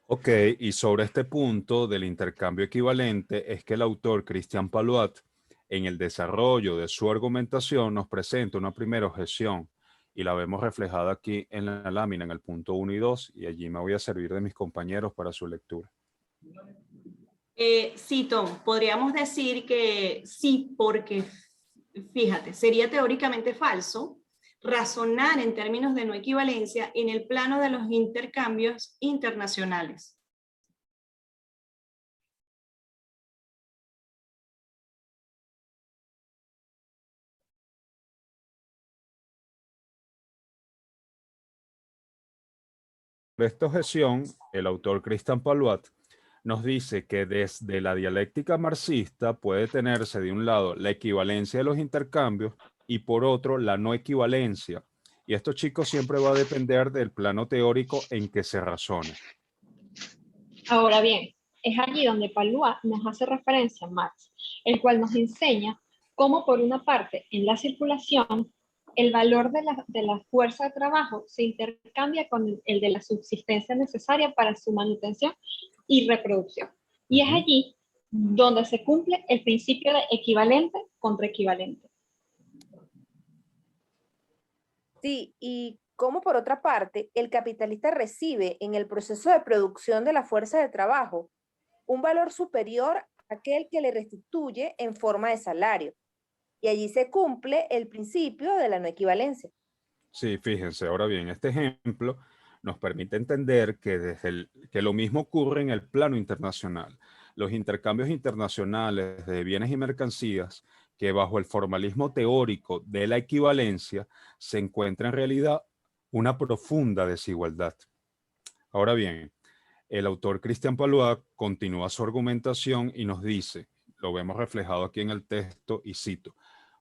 Ok, y sobre este punto del intercambio equivalente es que el autor Christian Paluat, en el desarrollo de su argumentación, nos presenta una primera objeción y la vemos reflejada aquí en la lámina, en el punto 1 y 2, y allí me voy a servir de mis compañeros para su lectura. Sí, Tom, podríamos decir que sí, porque fíjate, sería teóricamente falso razonar en términos de no equivalencia en el plano de los intercambios internacionales. Por esta objeción, el autor Christian Paluat nos dice que desde la dialéctica marxista puede tenerse de un lado la equivalencia de los intercambios y por otro la no equivalencia. Y esto, chicos, siempre va a depender del plano teórico en que se razone. Ahora bien, es allí donde Paluat nos hace referencia a Marx, el cual nos enseña cómo por una parte en la circulación el valor de la fuerza de trabajo se intercambia con el de la subsistencia necesaria para su manutención y reproducción. Y es allí donde se cumple el principio de equivalente contra equivalente. Sí, y cómo por otra parte el capitalista recibe en el proceso de producción de la fuerza de trabajo un valor superior a aquel que le restituye en forma de salario. Y allí se cumple el principio de la no equivalencia. Sí, fíjense, ahora bien, este ejemplo nos permite entender que lo mismo ocurre en el plano internacional. Los intercambios internacionales de bienes y mercancías, que bajo el formalismo teórico de la equivalencia, se encuentra en realidad una profunda desigualdad. Ahora bien, el autor Christian Paluat continúa su argumentación y nos dice, lo vemos reflejado aquí en el texto y cito,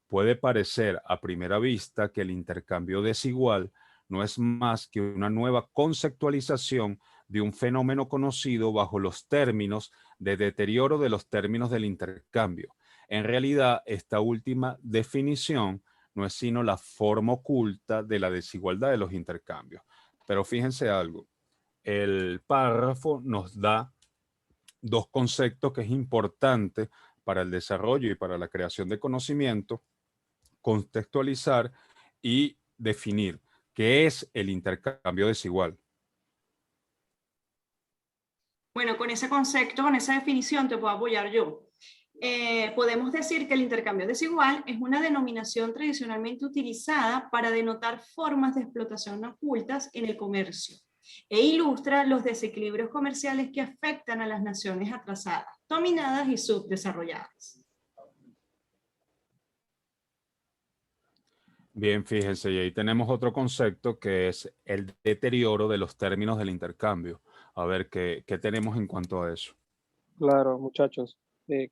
puede parecer a primera vista que el intercambio desigual no es más que una nueva conceptualización de un fenómeno conocido bajo los términos de deterioro de los términos del intercambio. En realidad, esta última definición no es sino la forma oculta de la desigualdad de los intercambios. Pero fíjense algo, el párrafo nos da dos conceptos que es importante para el desarrollo y para la creación de conocimiento, contextualizar y definir qué es el intercambio desigual. Bueno, con ese concepto, con esa definición te puedo apoyar yo. Podemos decir que el intercambio desigual es una denominación tradicionalmente utilizada para denotar formas de explotación ocultas en el comercio e ilustra los desequilibrios comerciales que afectan a las naciones atrasadas, dominadas y subdesarrolladas. Bien, fíjense, y ahí tenemos otro concepto que es el deterioro de los términos del intercambio. A ver, ¿qué tenemos en cuanto a eso? Claro, muchachos,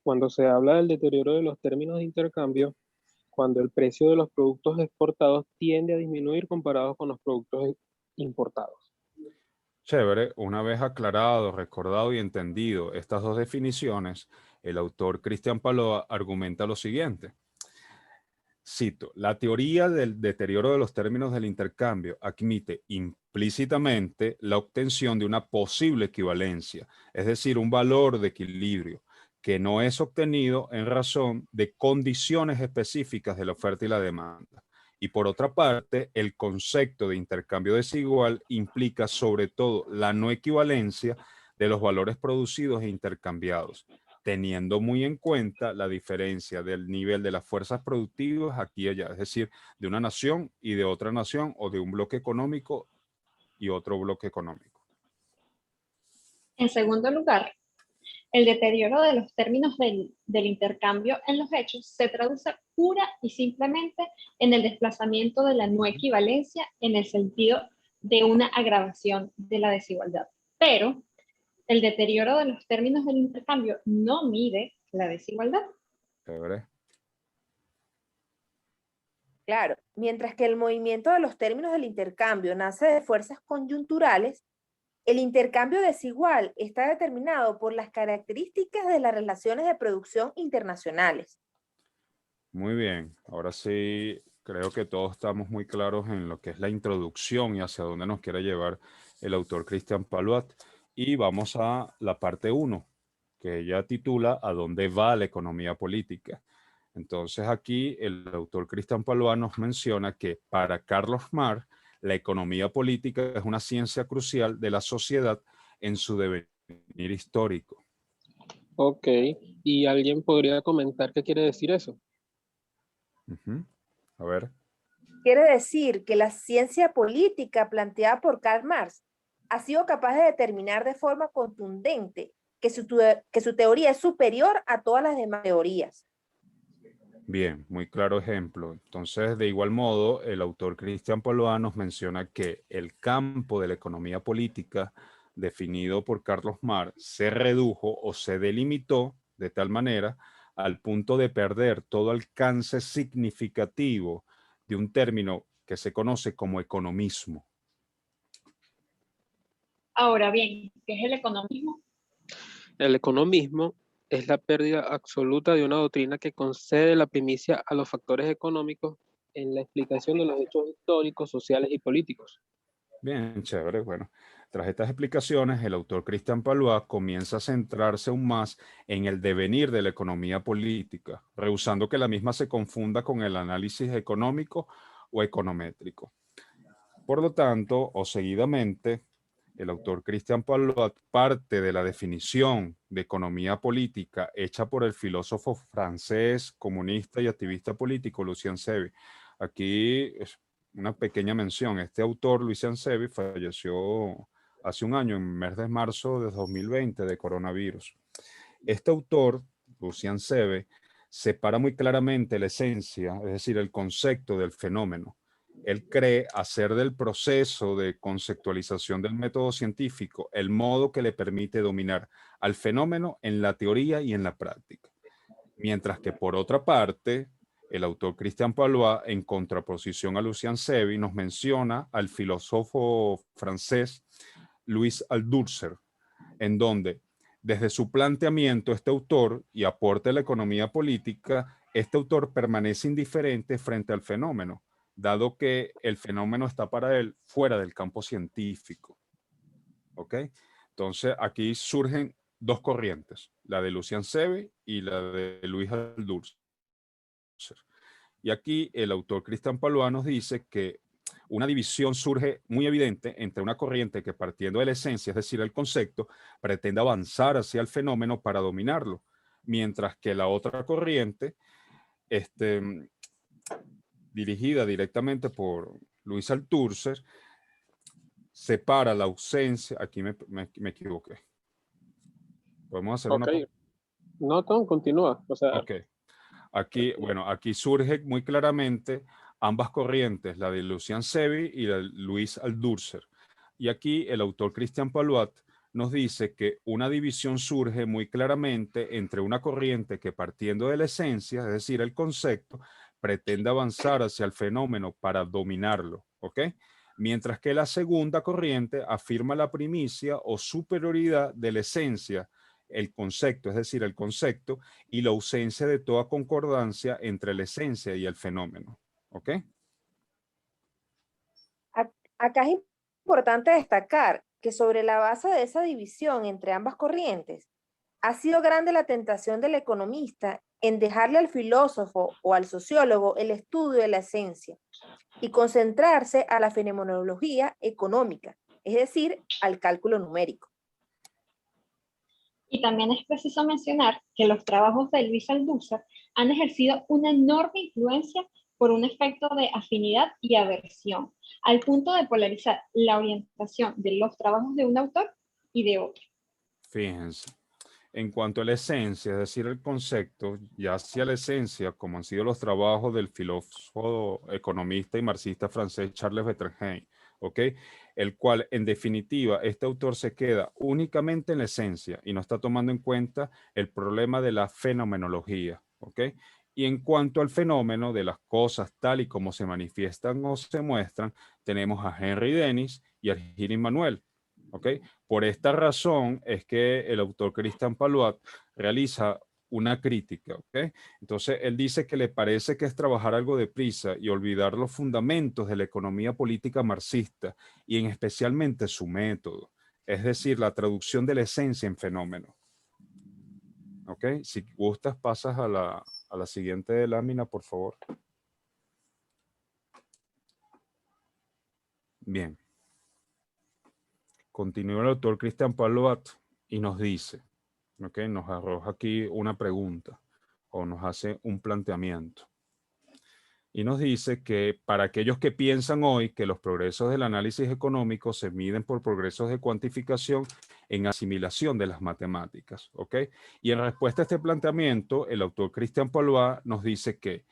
cuando se habla del deterioro de los términos de intercambio, cuando el precio de los productos exportados tiende a disminuir comparados con los productos importados. Chévere, una vez aclarado, recordado y entendido estas dos definiciones, el autor Christian Paloa argumenta lo siguiente. Cito, la teoría del deterioro de los términos del intercambio admite implícitamente la obtención de una posible equivalencia, es decir, un valor de equilibrio que no es obtenido en razón de condiciones específicas de la oferta y la demanda. Y por otra parte, el concepto de intercambio desigual implica sobre todo la no equivalencia de los valores producidos e intercambiados, teniendo muy en cuenta la diferencia del nivel de las fuerzas productivas aquí y allá, es decir, de una nación y de otra nación o de un bloque económico y otro bloque económico. En segundo lugar, el deterioro de los términos del intercambio en los hechos se traduce pura y simplemente en el desplazamiento de la no equivalencia en el sentido de una agravación de la desigualdad. Pero el deterioro de los términos del intercambio no mide la desigualdad. ¿Chévere? Claro, mientras que el movimiento de los términos del intercambio nace de fuerzas coyunturales, el intercambio desigual está determinado por las características de las relaciones de producción internacionales. Muy bien, ahora sí creo que todos estamos muy claros en lo que es la introducción y hacia dónde nos quiere llevar el autor Christian Paluat. Y vamos a la parte 1, que ella titula ¿A dónde va la economía política? Entonces aquí el autor Christian Paluat nos menciona que para Carlos Marx la economía política es una ciencia crucial de la sociedad en su devenir histórico. Ok, ¿y alguien podría comentar qué quiere decir eso? A ver. Quiere decir que la ciencia política planteada por Karl Marx ha sido capaz de determinar de forma contundente que su teoría es superior a todas las demás teorías. Bien, muy claro ejemplo. Entonces, de igual modo, el autor Christian Paluat nos menciona que el campo de la economía política definido por Carlos Marx se redujo o se delimitó de tal manera al punto de perder todo alcance significativo de un término que se conoce como economismo. Ahora bien, ¿qué es el economismo? El economismo es la pérdida absoluta de una doctrina que concede la primicia a los factores económicos en la explicación de los hechos históricos, sociales y políticos. Bien, chévere. Bueno, tras estas explicaciones, el autor Christian Paluat comienza a centrarse aún más en el devenir de la economía política, rehusando que la misma se confunda con el análisis económico o econométrico. Por lo tanto, o seguidamente, el autor Christian Paluat parte de la definición de economía política hecha por el filósofo francés, comunista y activista político Lucien Sevy. Aquí es una pequeña mención. Este autor, Lucien Sevy, falleció hace un año, en mes de marzo de 2020, de coronavirus. Este autor, Lucien Sevy, separa muy claramente la esencia, es decir, el concepto del fenómeno. Él cree hacer del proceso de conceptualización del método científico el modo que le permite dominar al fenómeno en la teoría y en la práctica. Mientras que por otra parte, el autor Christian Paluat, en contraposición a Lucien Sevy, nos menciona al filósofo francés Louis Althusser, en donde desde su planteamiento este autor y aporte a la economía política, este autor permanece indiferente frente al fenómeno, dado que el fenómeno está para él fuera del campo científico. ¿Ok? Entonces aquí surgen dos corrientes, la de Lucien Sevy y la de Louis Althusser. Y aquí el autor Christian Paluat nos dice que una división surge muy evidente entre una corriente que, partiendo de la esencia, es decir, el concepto, pretende avanzar hacia el fenómeno para dominarlo, mientras que la otra corriente, dirigida directamente por Louis Althusser, separa la ausencia. Aquí me equivoqué. Podemos hacer una... No, Tom, continúa. O sea, Ok. Aquí, bueno, aquí surge muy claramente ambas corrientes, la de Lucien Sevy y la de Louis Althusser. Y aquí el autor Christian Paluat nos dice que una división surge muy claramente entre una corriente que, partiendo de la esencia, es decir, el concepto, pretende avanzar hacia el fenómeno para dominarlo, ¿ok? Mientras que la segunda corriente afirma la primicia o superioridad de la esencia, el concepto, es decir, el concepto, y la ausencia de toda concordancia entre la esencia y el fenómeno. ¿Ok? Acá es importante destacar que sobre la base de esa división entre ambas corrientes, ha sido grande la tentación del economista en dejarle al filósofo o al sociólogo el estudio de la esencia y concentrarse a la fenomenología económica, es decir, al cálculo numérico. Y también es preciso mencionar que los trabajos de Louis Althusser han ejercido una enorme influencia por un efecto de afinidad y aversión, al punto de polarizar la orientación de los trabajos de un autor y de otro. Fíjense. En cuanto a la esencia, es decir, el concepto, ya hacia la esencia, como han sido los trabajos del filósofo, economista y marxista francés Charles Bertrand, ¿ok? El cual, en definitiva, este autor se queda únicamente en la esencia y no está tomando en cuenta el problema de la fenomenología, ¿ok? Y en cuanto al fenómeno de las cosas tal y como se manifiestan o se muestran, tenemos a Henry Denis y a Gilles Manuel, ¿ok? Por esta razón es que el autor Christian Paluat realiza una crítica, ¿ok? Entonces, él dice que le parece que es trabajar algo deprisa y olvidar los fundamentos de la economía política marxista y en especialmente su método, es decir, la traducción de la esencia en fenómeno. ¿Ok? Si gustas, pasas a la siguiente lámina, por favor. Bien. Continúa el autor Christian Palouat y nos dice, ¿ok? Nos arroja aquí una pregunta o nos hace un planteamiento. Y nos dice que para aquellos que piensan hoy que los progresos del análisis económico se miden por progresos de cuantificación en asimilación de las matemáticas, ¿ok? Y en respuesta a este planteamiento, el autor Christian Palouat nos dice que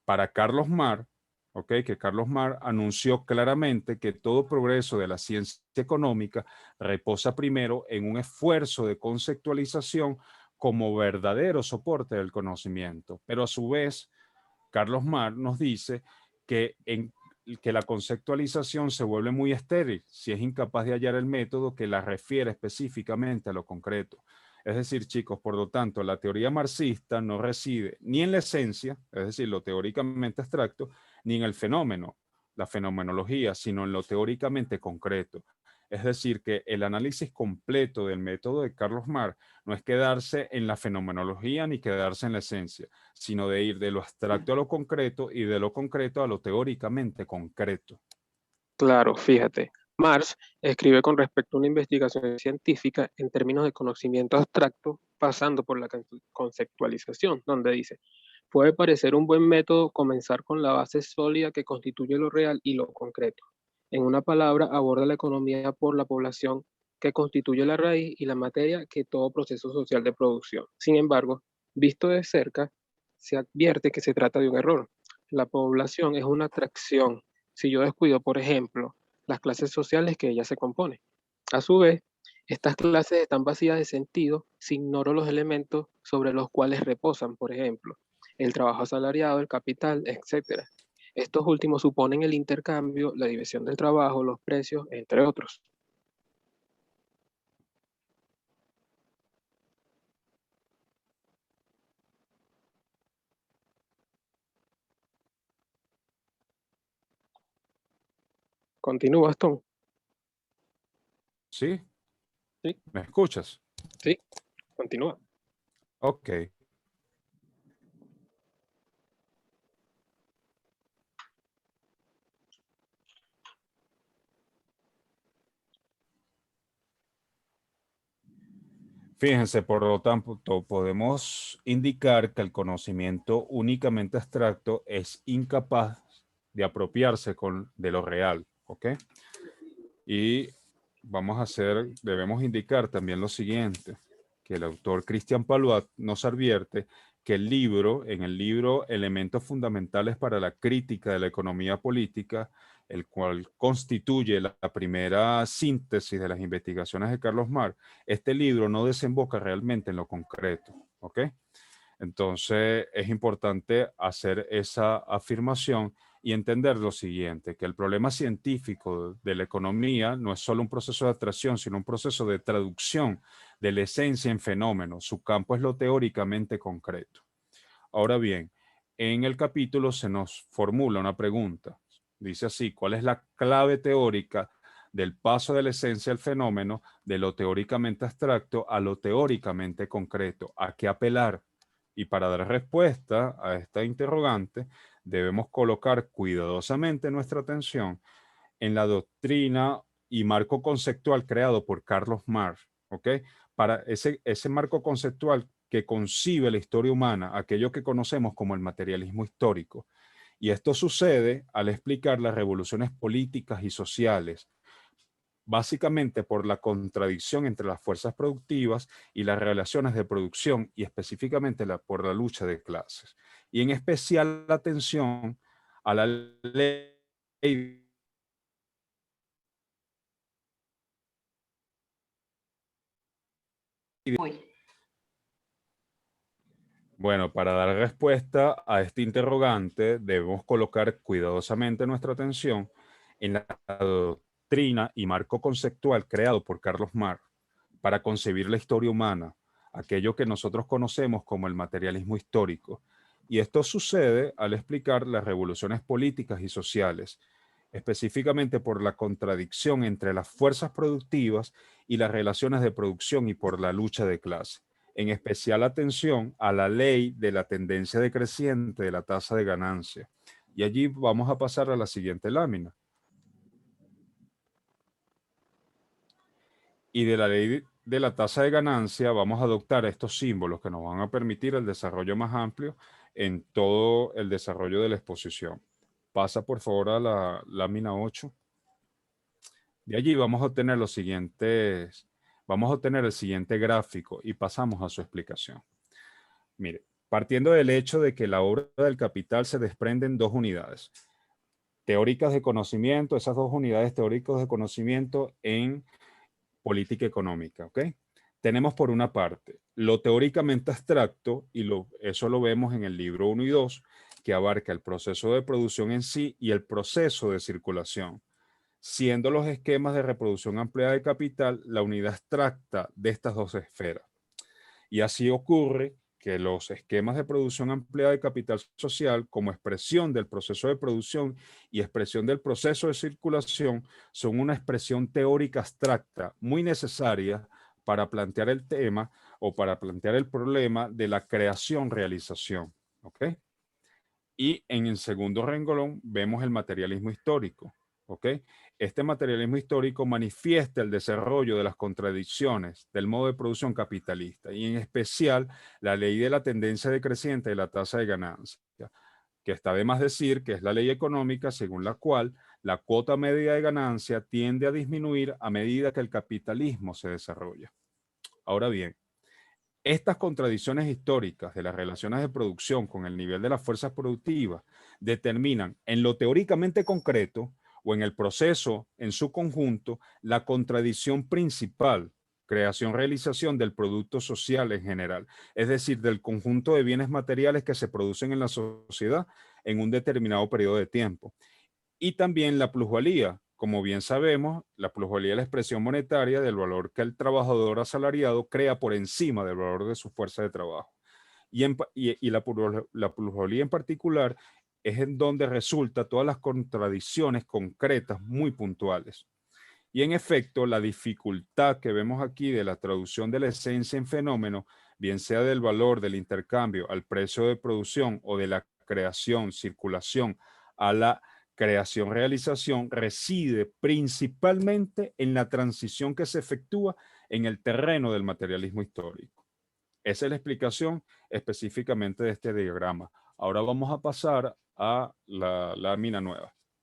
para Carlos Marr, ¿ok? Que Carlos Marr anunció claramente que todo progreso de la ciencia económica reposa primero en un esfuerzo de conceptualización como verdadero soporte del conocimiento, pero a su vez Carlos Marr nos dice que la conceptualización se vuelve muy estéril si es incapaz de hallar el método que la refiere específicamente a lo concreto. Es decir, chicos, por lo tanto, la teoría marxista no reside ni en la esencia, es decir, lo teóricamente abstracto, ni en el fenómeno, la fenomenología, sino en lo teóricamente concreto. Es decir, que el análisis completo del método de Carlos Marr no es quedarse en la fenomenología ni quedarse en la esencia, sino de ir de lo abstracto a lo concreto y de lo concreto a lo teóricamente concreto. Claro, fíjate. Marx escribe con respecto a una investigación científica en términos de conocimiento abstracto, pasando por la conceptualización, donde dice, puede parecer un buen método comenzar con la base sólida que constituye lo real y lo concreto. En una palabra, aborda la economía por la población que constituye la raíz y la materia que todo proceso social de producción. Sin embargo, visto de cerca, se advierte que se trata de un error. La población es una atracción si yo descuido, por ejemplo, las clases sociales que ella se compone. A su vez, estas clases están vacías de sentido si ignoro los elementos sobre los cuales reposan, por ejemplo, el trabajo asalariado, el capital, etc. Estos últimos suponen el intercambio, la división del trabajo, los precios, entre otros. ¿Continúas, Tom? ¿Sí? Sí, ¿Me escuchas? sí, continúa. Ok. Fíjense, por lo tanto, podemos indicar que el conocimiento únicamente abstracto es incapaz de apropiarse de lo real, ¿ok? Y debemos indicar también lo siguiente, que el autor Christian Palouat nos advierte que en el libro Elementos Fundamentales para la Crítica de la Economía Política, el cual constituye la primera síntesis de las investigaciones de Carlos Marr, este libro no desemboca realmente en lo concreto, ¿ok? Entonces es importante hacer esa afirmación y entender lo siguiente, que el problema científico de la economía no es solo un proceso de atracción, sino un proceso de traducción de la esencia en fenómenos. Su campo es lo teóricamente concreto. Ahora bien, en el capítulo se nos formula una pregunta. Dice así, ¿cuál es la clave teórica del paso de la esencia del fenómeno de lo teóricamente abstracto a lo teóricamente concreto? ¿A qué apelar? Y para dar respuesta a esta interrogante, debemos colocar cuidadosamente nuestra atención en la doctrina y marco conceptual creado por Carlos Marr, ¿ok? Para ese marco conceptual que concibe la historia humana, aquello que conocemos como el materialismo histórico. Y esto sucede al explicar las revoluciones políticas y sociales, básicamente por la contradicción entre las fuerzas productivas y las relaciones de producción y específicamente por la lucha de clases. Y en especial la atención a la ley Voy. Bueno, para dar respuesta a este interrogante, debemos colocar cuidadosamente nuestra atención en la doctrina y marco conceptual creado por Carlos Marr para concebir la historia humana, aquello que nosotros conocemos como el materialismo histórico. Y esto sucede al explicar las revoluciones políticas y sociales, específicamente por la contradicción entre las fuerzas productivas y las relaciones de producción y por la lucha de clase. En especial atención a la ley de la tendencia decreciente de la tasa de ganancia. Y allí vamos a pasar a la siguiente lámina. Y de la ley de la tasa de ganancia vamos a adoptar estos símbolos que nos van a permitir el desarrollo más amplio en todo el desarrollo de la exposición. Pasa por favor a la lámina 8. De allí vamos a obtener los siguientes, vamos a obtener el siguiente gráfico y pasamos a su explicación. Mire, partiendo del hecho de que la obra del capital se desprende en dos unidades teóricas de conocimiento, esas dos unidades teóricas de conocimiento en política económica, ¿ok? Tenemos por una parte lo teóricamente abstracto, y eso lo vemos en el libro 1 y 2, que abarca el proceso de producción en sí y el proceso de circulación, siendo los esquemas de reproducción ampliada de capital la unidad abstracta de estas dos esferas. Y así ocurre que los esquemas de producción ampliada de capital social como expresión del proceso de producción y expresión del proceso de circulación son una expresión teórica abstracta muy necesaria para plantear el tema o para plantear el problema de la creación-realización. ¿Ok? Y en el segundo renglón vemos el materialismo histórico. ¿Ok? Este materialismo histórico manifiesta el desarrollo de las contradicciones del modo de producción capitalista y en especial la ley de la tendencia decreciente de la tasa de ganancia, que está de más decir que es la ley económica según la cual la cuota media de ganancia tiende a disminuir a medida que el capitalismo se desarrolla. Ahora bien, estas contradicciones históricas de las relaciones de producción con el nivel de las fuerzas productivas determinan en lo teóricamente concreto o en el proceso en su conjunto la contradicción principal, creación-realización del producto social en general, es decir, del conjunto de bienes materiales que se producen en la sociedad en un determinado periodo de tiempo. Y también la plusvalía. Como bien sabemos, la plusvalía es la expresión monetaria del valor que el trabajador asalariado crea por encima del valor de su fuerza de trabajo. Y la plusvalía en particular es en donde resulta todas las contradicciones concretas muy puntuales. Y en efecto, la dificultad que vemos aquí de la traducción de la esencia en fenómeno, bien sea del valor del intercambio al precio de producción o de la creación, circulación a la creación-realización, reside principalmente en la transición que se efectúa en el terreno del materialismo histórico. Esa es la explicación específicamente de este diagrama. Ahora vamos a pasar a la lámina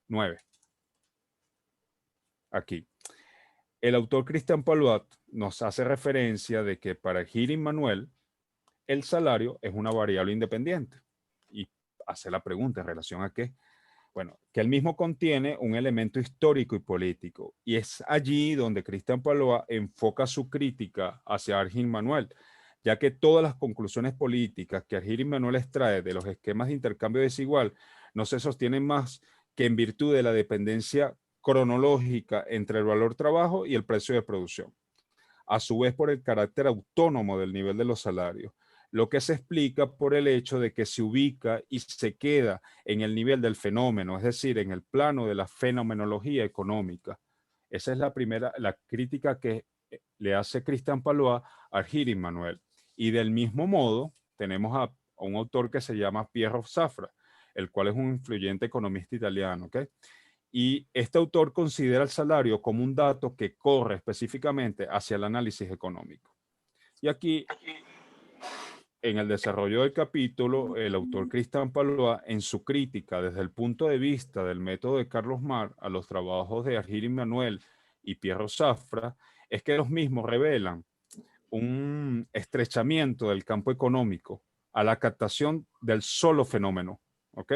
9. Aquí. El autor Christian Palouat nos hace referencia de que para Hirin Manuel el salario es una variable independiente. Y hace la pregunta en relación a qué. Bueno, que él mismo contiene un elemento histórico y político. Y es allí donde Christian Palouat enfoca su crítica hacia Argin Manuel, ya que todas las conclusiones políticas que Argin Manuel extrae de los esquemas de intercambio desigual no se sostienen más que en virtud de la dependencia cronológica entre el valor trabajo y el precio de producción. A su vez, por el carácter autónomo del nivel de los salarios, lo que se explica por el hecho de que se ubica y se queda en el nivel del fenómeno, es decir, en el plano de la fenomenología económica. Esa es la crítica que le hace Christian Palouat a Hirin Manuel. Y del mismo modo, tenemos a un autor que se llama Piero Safra, el cual es un influyente economista italiano, ¿ok? Y este autor considera el salario como un dato que corre específicamente hacia el análisis económico. Y aquí, en el desarrollo del capítulo, el autor Christian Palouat, en su crítica desde el punto de vista del método de Carlos Marx a los trabajos de Argir Manuel y Piero Safra, es que los mismos revelan un estrechamiento del campo económico a la captación del solo fenómeno. ¿Ok?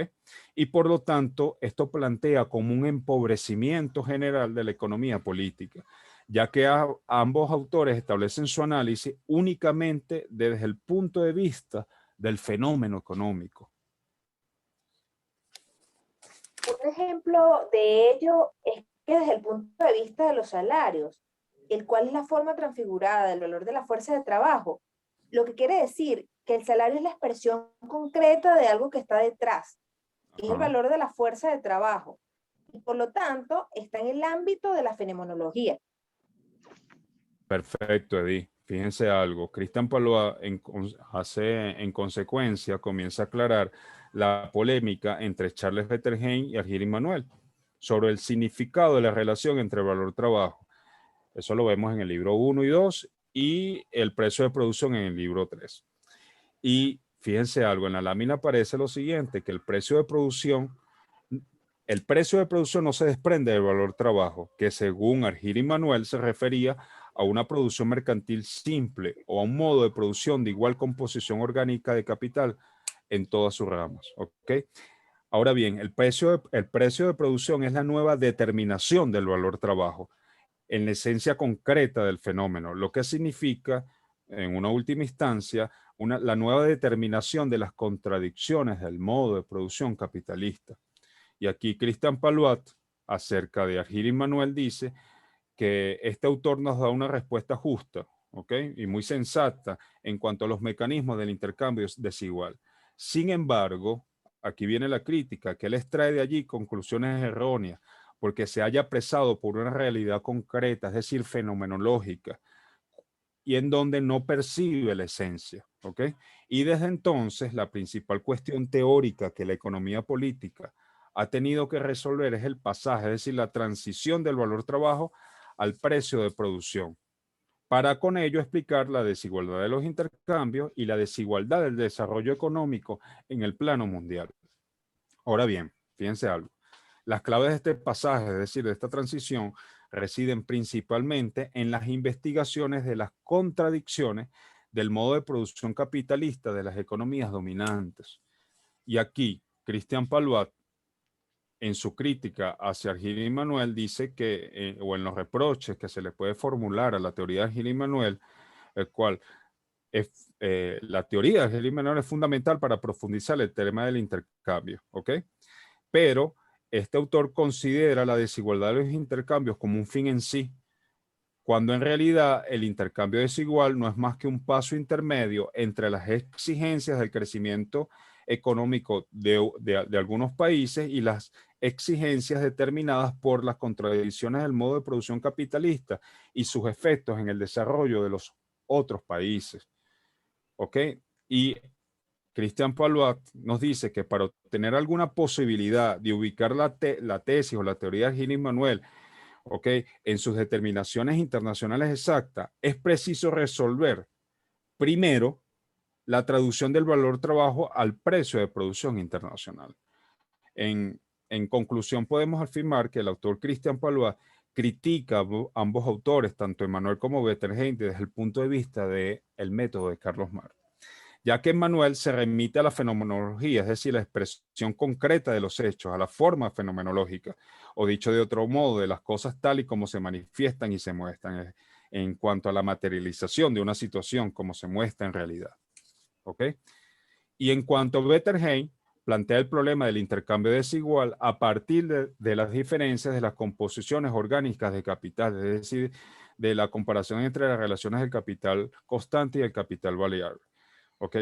Y por lo tanto, esto plantea como un empobrecimiento general de la economía política, ya que ambos autores establecen su análisis únicamente desde el punto de vista del fenómeno económico. Un ejemplo de ello es que desde el punto de vista de los salarios, el cual es la forma transfigurada del valor de la fuerza de trabajo, lo que quiere decir que el salario es la expresión concreta de algo que está detrás, es el Ajá. valor de la fuerza de trabajo, y por lo tanto está en el ámbito de la fenomenología. Perfecto, Edith. Fíjense algo. Cristian Palois en consecuencia comienza a aclarar la polémica entre Charles Bettelheim y Argyle Manuel sobre el significado de la relación entre valor-trabajo. Eso lo vemos en el libro 1 y 2 y el precio de producción en el libro 3. Y fíjense algo, en la lámina aparece lo siguiente, que el precio de producción no se desprende del valor trabajo, que según Argyle Manuel se refería a una producción mercantil simple o a un modo de producción de igual composición orgánica de capital en todas sus ramas. ¿Okay? Ahora bien, el precio de producción es la nueva determinación del valor trabajo en la esencia concreta del fenómeno, lo que significa, en una última instancia, la nueva determinación de las contradicciones del modo de producción capitalista. Y aquí Cristian Palois, acerca de Argyle Manuel, dice que este autor nos da una respuesta justa, ¿ok? Y muy sensata en cuanto a los mecanismos del intercambio desigual. Sin embargo, aquí viene la crítica, que él extrae de allí conclusiones erróneas, porque se haya apresado por una realidad concreta, es decir, fenomenológica, y en donde no percibe la esencia, ¿ok? Y desde entonces, la principal cuestión teórica que la economía política ha tenido que resolver es el pasaje, es decir, la transición del valor trabajo al precio de producción, para con ello explicar la desigualdad de los intercambios y la desigualdad del desarrollo económico en el plano mundial. Ahora bien, fíjense algo. Las claves de este pasaje, es decir, de esta transición, residen principalmente en las investigaciones de las contradicciones del modo de producción capitalista de las economías dominantes. Y aquí, Cristian Palois, en su crítica hacia Argyle Manuel, dice que, o en los reproches que se le puede formular a la teoría de Argyle Manuel, el cual la teoría de Argyle Manuel es fundamental para profundizar el tema del intercambio, ¿ok? Pero este autor considera la desigualdad de los intercambios como un fin en sí, cuando en realidad el intercambio desigual no es más que un paso intermedio entre las exigencias del crecimiento económico de algunos países y las exigencias determinadas por las contradicciones del modo de producción capitalista y sus efectos en el desarrollo de los otros países. ¿Ok? Y Cristian Palois nos dice que para obtener alguna posibilidad de ubicar la tesis o la teoría de Argyle Manuel, ¿okay?, en sus determinaciones internacionales exactas, es preciso resolver primero la traducción del valor trabajo al precio de producción internacional. En conclusión, podemos afirmar que el autor Cristian Palois critica a ambos autores, tanto Emmanuel como Bettelheim, desde el punto de vista del método de Carlos Marx, ya que Emmanuel se remite a la fenomenología, es decir, la expresión concreta de los hechos, a la forma fenomenológica, o dicho de otro modo, de las cosas tal y como se manifiestan y se muestran, en cuanto a la materialización de una situación como se muestra en realidad. ¿Ok? Y en cuanto a Bettelheim, plantea el problema del intercambio desigual a partir de las diferencias de las composiciones orgánicas de capital, es decir, de la comparación entre las relaciones del capital constante y el capital variable. ¿Ok?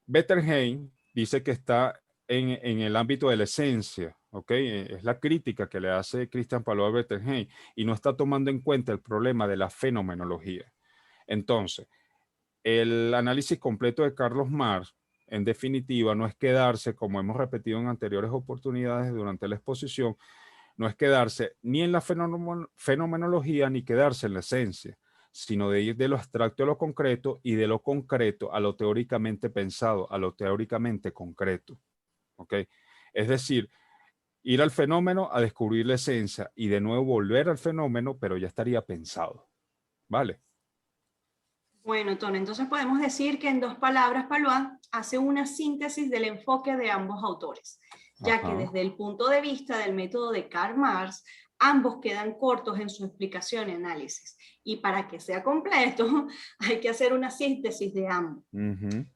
Bettelheim dice que está en el ámbito de la esencia, ¿ok? Es la crítica que le hace Cristian Palois a Bettelheim y no está tomando en cuenta el problema de la fenomenología. Entonces, el análisis completo de Carlos Marx, en definitiva, no es quedarse, como hemos repetido en anteriores oportunidades durante la exposición, no es quedarse ni en la fenomenología ni quedarse en la esencia, sino de ir de lo abstracto a lo concreto y de lo concreto a lo teóricamente pensado, a lo teóricamente concreto. ¿Ok? Es decir, ir al fenómeno a descubrir la esencia y de nuevo volver al fenómeno, pero ya estaría pensado. ¿Vale? Bueno, Tony, entonces podemos decir que en dos palabras, Palois hace una síntesis del enfoque de ambos autores, ya que desde el punto de vista del método de Karl Marx, ambos quedan cortos en su explicación y análisis. Y para que sea completo, hay que hacer una síntesis de ambos.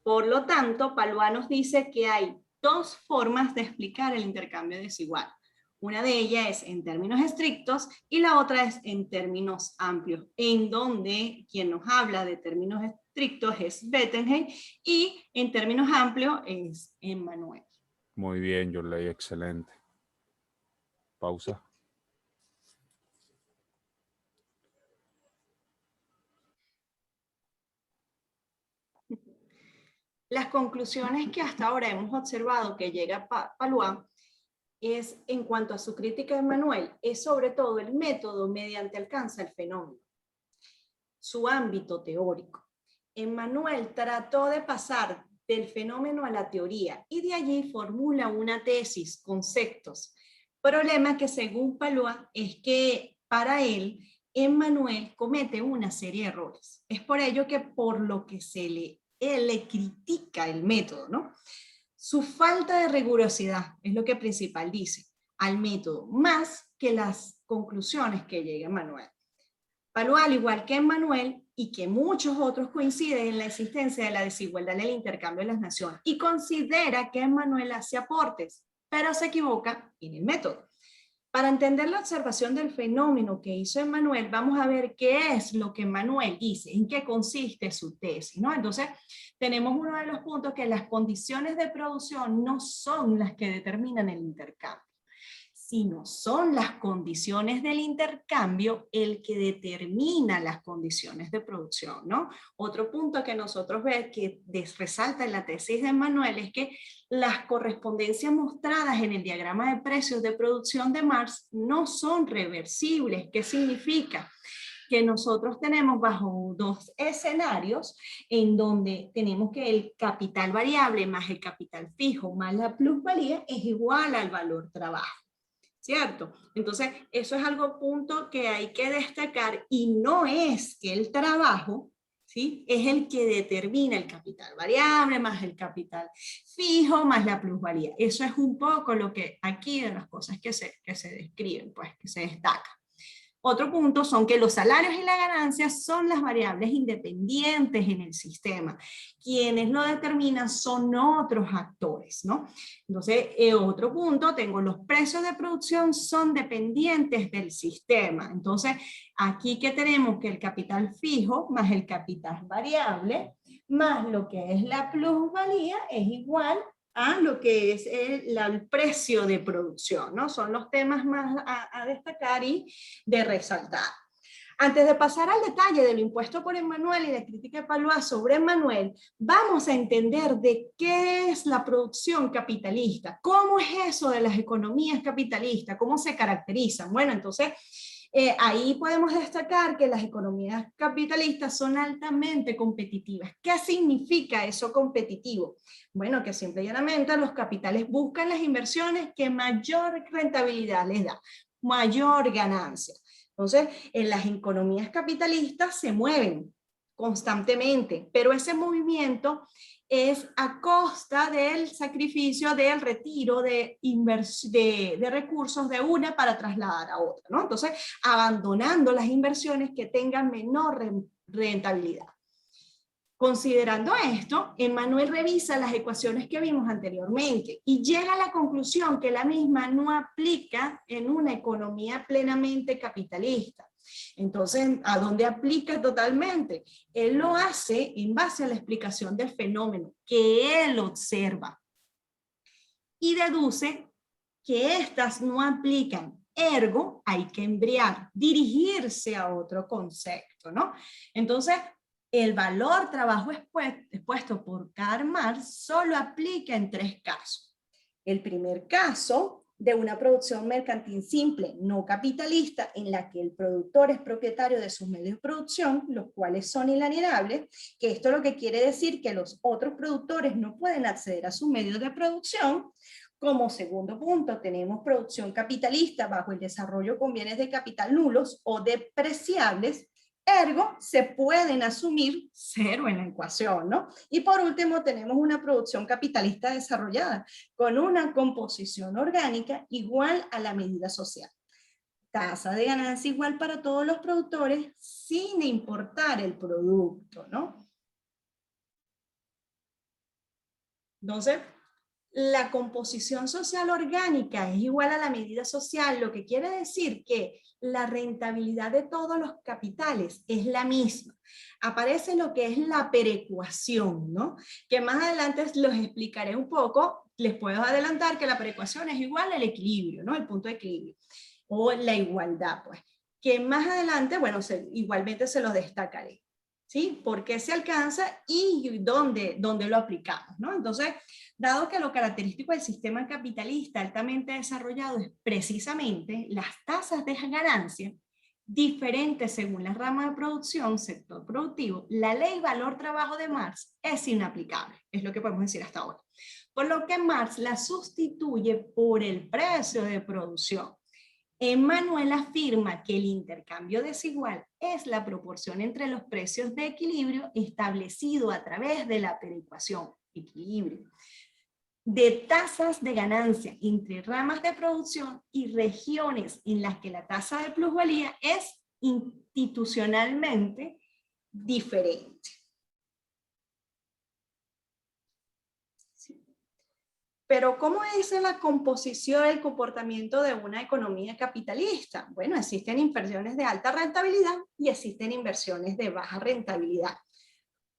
Por lo tanto, Palois nos dice que hay dos formas de explicar el intercambio desigual. Una de ellas es en términos estrictos y la otra es en términos amplios, en donde quien nos habla de términos estrictos es Bettenheim y en términos amplios es Emmanuel. Muy bien, Yoley, excelente. Pausa. Las conclusiones que hasta ahora hemos observado que llega Pallois es, en cuanto a su crítica de Emmanuel, es sobre todo el método mediante alcanza el fenómeno, su ámbito teórico. Emmanuel trató de pasar del fenómeno a la teoría y de allí formula una tesis, conceptos. Problema que según Pallois es que para él, Emmanuel comete una serie de errores. Es por ello que por lo que él le critica el método, ¿no? Su falta de rigurosidad es lo que principal dice al método, más que las conclusiones que llega Emmanuel. Pallois, al igual que Emmanuel y que muchos otros, coinciden en la existencia de la desigualdad en el intercambio de las naciones y considera que Emmanuel hace aportes, pero se equivoca en el método. Para entender la observación del fenómeno que hizo Emmanuel, vamos a ver qué es lo que Emmanuel dice, en qué consiste su tesis, ¿no? Entonces, tenemos uno de los puntos que las condiciones de producción no son las que determinan el intercambio, sino son las condiciones del intercambio el que determina las condiciones de producción, ¿no? Otro punto que nosotros vemos que resalta en la tesis de Emmanuel es que las correspondencias mostradas en el diagrama de precios de producción de Marx no son reversibles. ¿Qué significa? Que nosotros tenemos bajo dos escenarios en donde tenemos que el capital variable más el capital fijo más la plusvalía es igual al valor trabajo. ¿Cierto? Entonces, eso es algo punto que hay que destacar y no es que el trabajo, ¿sí? Es el que determina el capital variable más el capital fijo más la plusvalía. Eso es un poco lo que aquí de las cosas que se describen, pues, que se destaca. Otro punto son que los salarios y las ganancias son las variables independientes en el sistema. Quienes lo determinan son otros actores, ¿no? Entonces, otro punto, tengo los precios de producción son dependientes del sistema. Entonces, aquí que tenemos que el capital fijo más el capital variable más lo que es la plusvalía es igual a lo que es el precio de producción, ¿no? Son los temas más a destacar y de resaltar. Antes de pasar al detalle de lo impuesto por Emmanuel y de crítica de Pallois sobre Emmanuel, vamos a entender de qué es la producción capitalista, cómo es eso de las economías capitalistas, cómo se caracterizan. Bueno, entonces, ahí podemos destacar que las economías capitalistas son altamente competitivas. ¿Qué significa eso competitivo? Bueno, que simple y llanamente los capitales buscan las inversiones que mayor rentabilidad les da, mayor ganancia. Entonces, en las economías capitalistas se mueven constantemente, pero ese movimiento es a costa del sacrificio del retiro de recursos de una para trasladar a otra, ¿no? Entonces, abandonando las inversiones que tengan menor rentabilidad. Considerando esto, Emmanuel revisa las ecuaciones que vimos anteriormente y llega a la conclusión que la misma no aplica en una economía plenamente capitalista. Entonces, ¿a dónde aplica totalmente? Él lo hace en base a la explicación del fenómeno que él observa y deduce que éstas no aplican. Ergo, hay que embriar, dirigirse a otro concepto, ¿no? Entonces, el valor trabajo expuesto por Karl Marx solo aplica en 3 casos. El primer caso, de una producción mercantil simple, no capitalista, en la que el productor es propietario de sus medios de producción, los cuales son inalienables, que esto lo que quiere decir que los otros productores no pueden acceder a sus medios de producción. Como segundo punto, tenemos producción capitalista bajo el desarrollo con bienes de capital nulos o depreciables, ergo se pueden asumir cero en la ecuación, ¿no? Y por último tenemos una producción capitalista desarrollada con una composición orgánica igual a la medida social. Tasa de ganancia igual para todos los productores sin importar el producto, ¿no? Entonces, la composición social orgánica es igual a la medida social, lo que quiere decir que la rentabilidad de todos los capitales es la misma. Aparece lo que es la perecuación, ¿no? Que más adelante los explicaré un poco. Les puedo adelantar que la perecuación es igual al equilibrio, ¿no? El punto de equilibrio, o la igualdad, pues. Que más adelante, bueno, igualmente se lo destacaré, ¿sí? ¿Por qué se alcanza y dónde lo aplicamos, ¿no? Entonces, dado que lo característico del sistema capitalista altamente desarrollado es precisamente las tasas de ganancia, diferentes según la rama de producción, sector productivo, la ley valor-trabajo de Marx es inaplicable, es lo que podemos decir hasta ahora. Por lo que Marx la sustituye por el precio de producción. Emmanuel afirma que el intercambio desigual es la proporción entre los precios de equilibrio establecido a través de la perecuación, equilibrio, de tasas de ganancia entre ramas de producción y regiones en las que la tasa de plusvalía es institucionalmente diferente. Pero ¿cómo es la composición, el comportamiento de una economía capitalista? Bueno, existen inversiones de alta rentabilidad y existen inversiones de baja rentabilidad.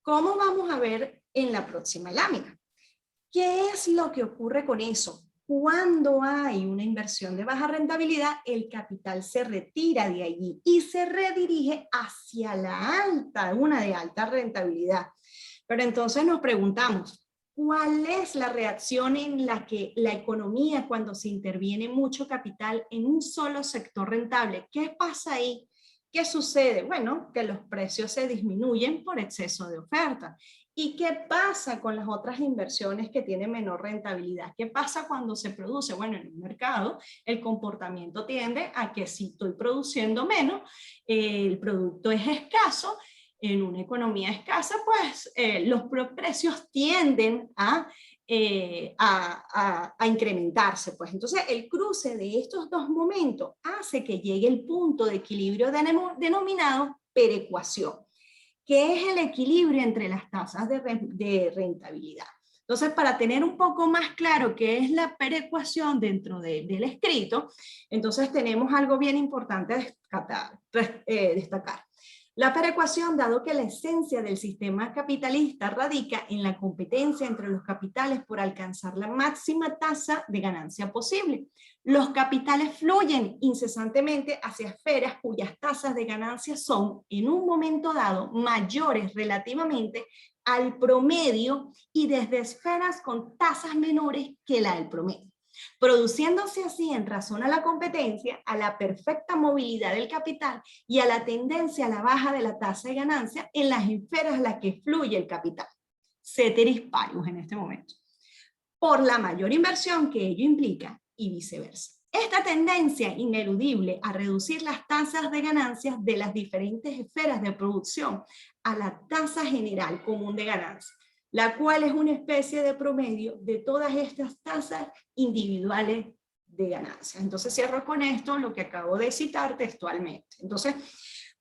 ¿Cómo vamos a ver en la próxima lámina? ¿Qué es lo que ocurre con eso? Cuando hay una inversión de baja rentabilidad, el capital se retira de allí y se redirige hacia la alta, una de alta rentabilidad. Pero entonces nos preguntamos, ¿cuál es la reacción en la que la economía cuando se interviene mucho capital en un solo sector rentable? ¿Qué pasa ahí? ¿Qué sucede? Bueno, que los precios se disminuyen por exceso de oferta. ¿Y qué pasa con las otras inversiones que tienen menor rentabilidad? ¿Qué pasa cuando se produce? Bueno, en un mercado el comportamiento tiende a que si estoy produciendo menos, el producto es escaso. En una economía escasa, pues los precios tienden a incrementarse. Pues. Entonces, el cruce de estos dos momentos hace que llegue el punto de equilibrio denominado perecuación, que es el equilibrio entre las tasas de rentabilidad. Entonces, para tener un poco más claro qué es la perecuación dentro del escrito, entonces tenemos algo bien importante destacar. La perecuación, dado que la esencia del sistema capitalista radica en la competencia entre los capitales por alcanzar la máxima tasa de ganancia posible. Los capitales fluyen incesantemente hacia esferas cuyas tasas de ganancia son, en un momento dado, mayores relativamente al promedio y desde esferas con tasas menores que la del promedio, produciéndose así en razón a la competencia, a la perfecta movilidad del capital y a la tendencia a la baja de la tasa de ganancia en las esferas en las que fluye el capital. Ceteris paribus en este momento. Por la mayor inversión que ello implica y viceversa. Esta tendencia ineludible a reducir las tasas de ganancias de las diferentes esferas de producción a la tasa general común de ganancias, la cual es una especie de promedio de todas estas tasas individuales de ganancias. Entonces cierro con esto lo que acabo de citar textualmente. Entonces,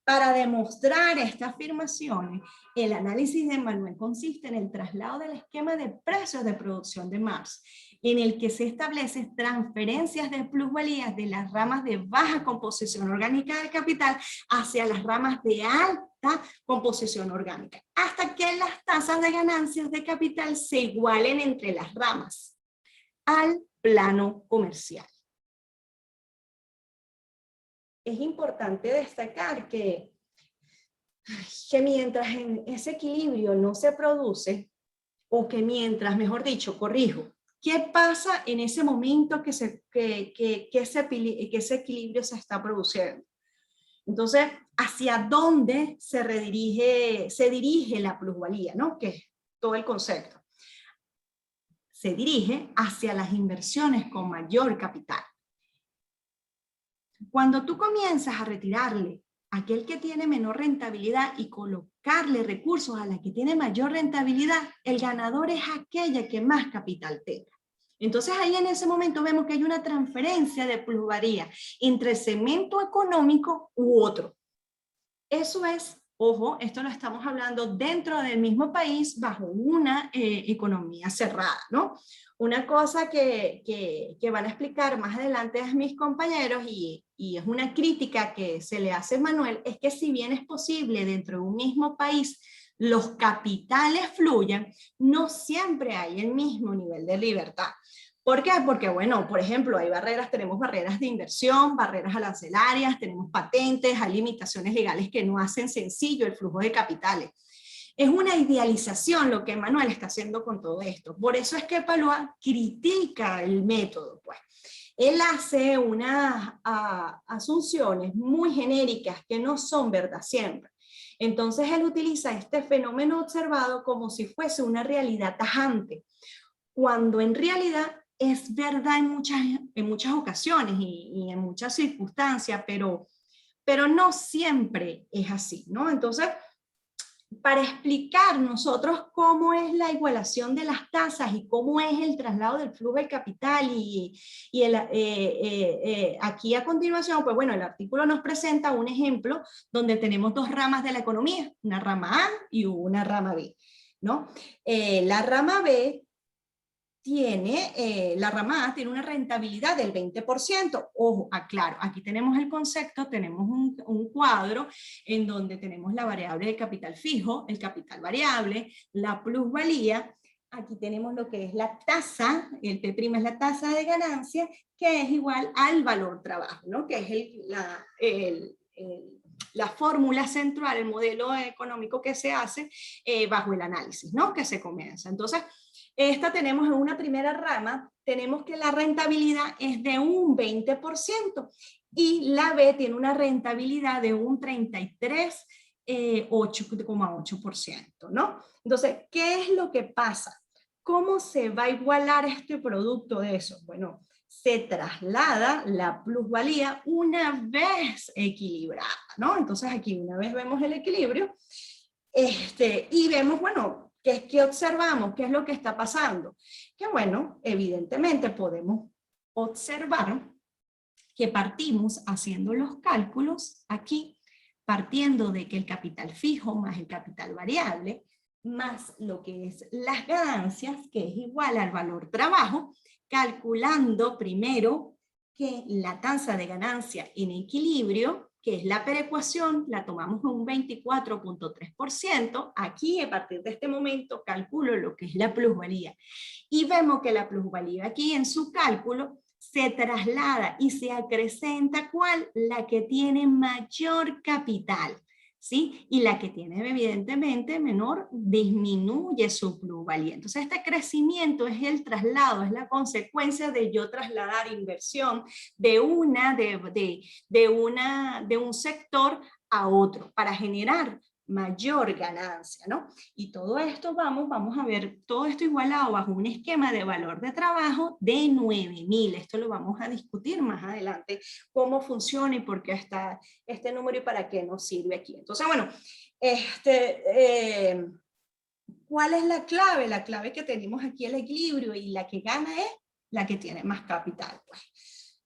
para demostrar estas afirmaciones, el análisis de Emmanuel consiste en el traslado del esquema de precios de producción de Marx, en el que se establecen transferencias de plusvalías de las ramas de baja composición orgánica del capital hacia las ramas de alta composición orgánica, hasta que las tasas de ganancias de capital se igualen entre las ramas al plano comercial. Es importante destacar que mientras en ese equilibrio no se produce, o que mientras, mejor dicho, corrijo, ¿qué pasa en ese momento que ese equilibrio se está produciendo? Entonces, ¿hacia dónde se dirige la plusvalía, ¿no? Que es todo el concepto. Se dirige hacia las inversiones con mayor capital. Cuando tú comienzas a retirarle a aquel que tiene menor rentabilidad y colocarle recursos a la que tiene mayor rentabilidad, el ganador es aquella que más capital tenga. Entonces ahí en ese momento vemos que hay una transferencia de plusvalía entre el segmento económico u otro. Eso es Ojo, esto lo estamos hablando dentro del mismo país bajo una economía cerrada, ¿no? Una cosa que van a explicar más adelante a mis compañeros y es una crítica que se le hace a Manuel, es que si bien es posible dentro de un mismo país los capitales fluyan, no siempre hay el mismo nivel de libertad. ¿Por qué? Porque, bueno, por ejemplo, hay barreras, tenemos barreras de inversión, barreras arancelarias, tenemos patentes, hay limitaciones legales que no hacen sencillo el flujo de capitales. Es una idealización lo que Manuel está haciendo con todo esto. Por eso es que Palúa critica el método, pues. Él hace unas asunciones muy genéricas que no son verdad siempre. Entonces él utiliza este fenómeno observado como si fuese una realidad tajante, cuando en realidad es verdad en muchas ocasiones y en muchas circunstancias, pero no siempre es así, ¿no? Entonces, para explicar nosotros cómo es la igualación de las tasas y cómo es el traslado del flujo del capital aquí a continuación, pues bueno, el artículo nos presenta un ejemplo donde tenemos dos ramas de la economía, una rama A y una rama B, ¿no? La rama B la rama A tiene una rentabilidad del 20%. Ojo, aclaro, aquí tenemos el concepto, tenemos un cuadro en donde tenemos la variable de capital fijo, el capital variable, la plusvalía. Aquí tenemos lo que es la tasa, el P' es la tasa de ganancia, que es igual al valor trabajo, ¿no? Que es la fórmula central, el modelo económico que se hace bajo el análisis, ¿no? Que se comienza. Entonces, esta tenemos en una primera rama, tenemos que la rentabilidad es de un 20% y la B tiene una rentabilidad de un 33,8%, ¿no? Entonces, ¿qué es lo que pasa? ¿Cómo se va a igualar este producto de eso? Bueno, se traslada la plusvalía una vez equilibrada, ¿no? Entonces aquí una vez vemos el equilibrio y vemos, bueno, ¿qué observamos? ¿Qué es lo que está pasando? Que bueno, evidentemente podemos observar que partimos haciendo los cálculos aquí, partiendo de que el capital fijo más el capital variable, más lo que es las ganancias, que es igual al valor trabajo, calculando primero que la tasa de ganancia en equilibrio, que es la perecuación, la tomamos en un 24,3%, aquí a partir de este momento calculo lo que es la plusvalía, y vemos que la plusvalía aquí en su cálculo se traslada y se acrecenta ¿cuál? La que tiene mayor capital, ¿sí? Y la que tiene evidentemente menor disminuye su plusvalía. Entonces este crecimiento es el traslado, es la consecuencia de yo trasladar inversión de un sector a otro para generar mayor ganancia, ¿no? Y todo esto vamos a ver, todo esto igualado bajo un esquema de valor de trabajo de 9.000. Esto lo vamos a discutir más adelante, cómo funciona y por qué está este número y para qué nos sirve aquí. Entonces, bueno, ¿cuál es la clave? La clave que tenemos aquí el equilibrio y la que gana es la que tiene más capital, pues.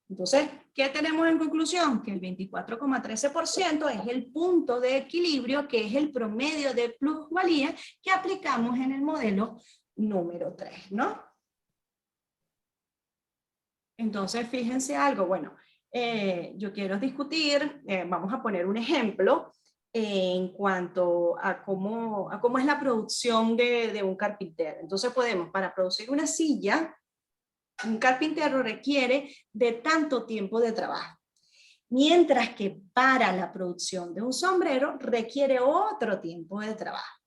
Entonces, ¿qué tenemos en conclusión? Que el 24,13% es el punto de equilibrio, que es el promedio de plusvalía que aplicamos en el modelo número 3, ¿no? Entonces, fíjense algo, bueno, yo quiero discutir, vamos a poner un ejemplo en cuanto a cómo es la producción de un carpintero. Entonces podemos, para producir una silla, un carpintero requiere de tanto tiempo de trabajo, mientras que para la producción de un sombrero requiere otro tiempo de trabajo.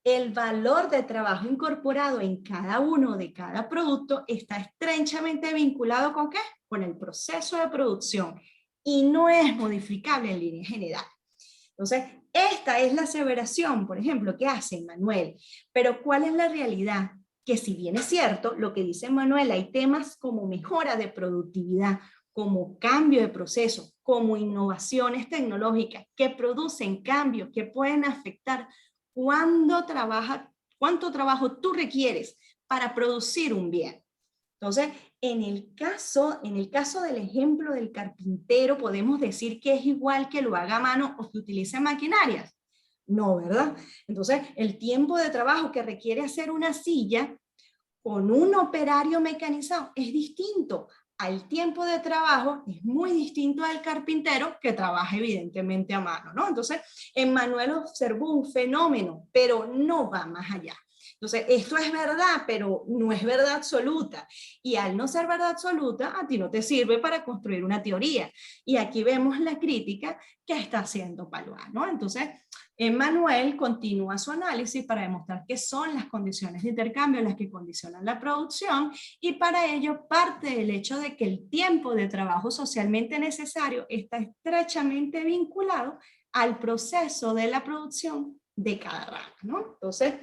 El valor de trabajo incorporado en cada uno de cada producto está estrechamente vinculado ¿con qué? Con el proceso de producción y no es modificable en línea general. Entonces, esta es la aseveración, por ejemplo, que hace Manuel. Pero ¿cuál es la realidad? Que si bien es cierto, lo que dice Manuel, hay temas como mejora de productividad, como cambio de proceso, como innovaciones tecnológicas que producen cambios que pueden afectar cuánto trabajo tú requieres para producir un bien. Entonces, en el caso del ejemplo del carpintero, podemos decir que es igual que lo haga a mano o que utilice maquinarias. No, ¿verdad? Entonces, el tiempo de trabajo que requiere hacer una silla con un operario mecanizado es distinto al tiempo de trabajo, es muy distinto al carpintero que trabaja evidentemente a mano, ¿no? Entonces, Emmanuel observó un fenómeno, pero no va más allá. Entonces, esto es verdad, pero no es verdad absoluta. Y al no ser verdad absoluta, a ti no te sirve para construir una teoría. Y aquí vemos la crítica que está haciendo Palois, ¿no? Entonces, Emmanuel continúa su análisis para demostrar qué son las condiciones de intercambio las que condicionan la producción, y para ello parte del hecho de que el tiempo de trabajo socialmente necesario está estrechamente vinculado al proceso de la producción de cada rama, ¿no? Entonces,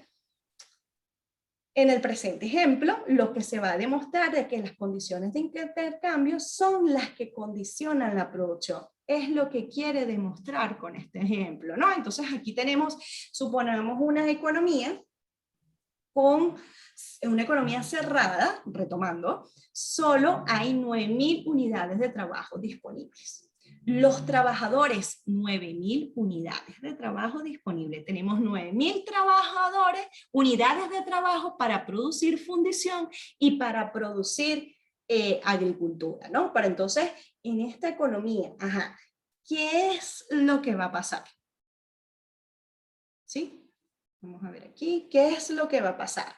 en el presente ejemplo, lo que se va a demostrar es que las condiciones de intercambio son las que condicionan la producción. Es lo que quiere demostrar con este ejemplo, ¿no? Entonces aquí tenemos, suponemos una economía con una economía cerrada, retomando, solo hay 9.000 unidades de trabajo disponibles. Los trabajadores, 9.000 unidades de trabajo disponibles. Tenemos 9.000 trabajadores, unidades de trabajo para producir fundición y para producir agricultura, ¿no? Para entonces, en esta economía, ¿qué es lo que va a pasar? ¿Sí? Vamos a ver aquí, ¿qué es lo que va a pasar?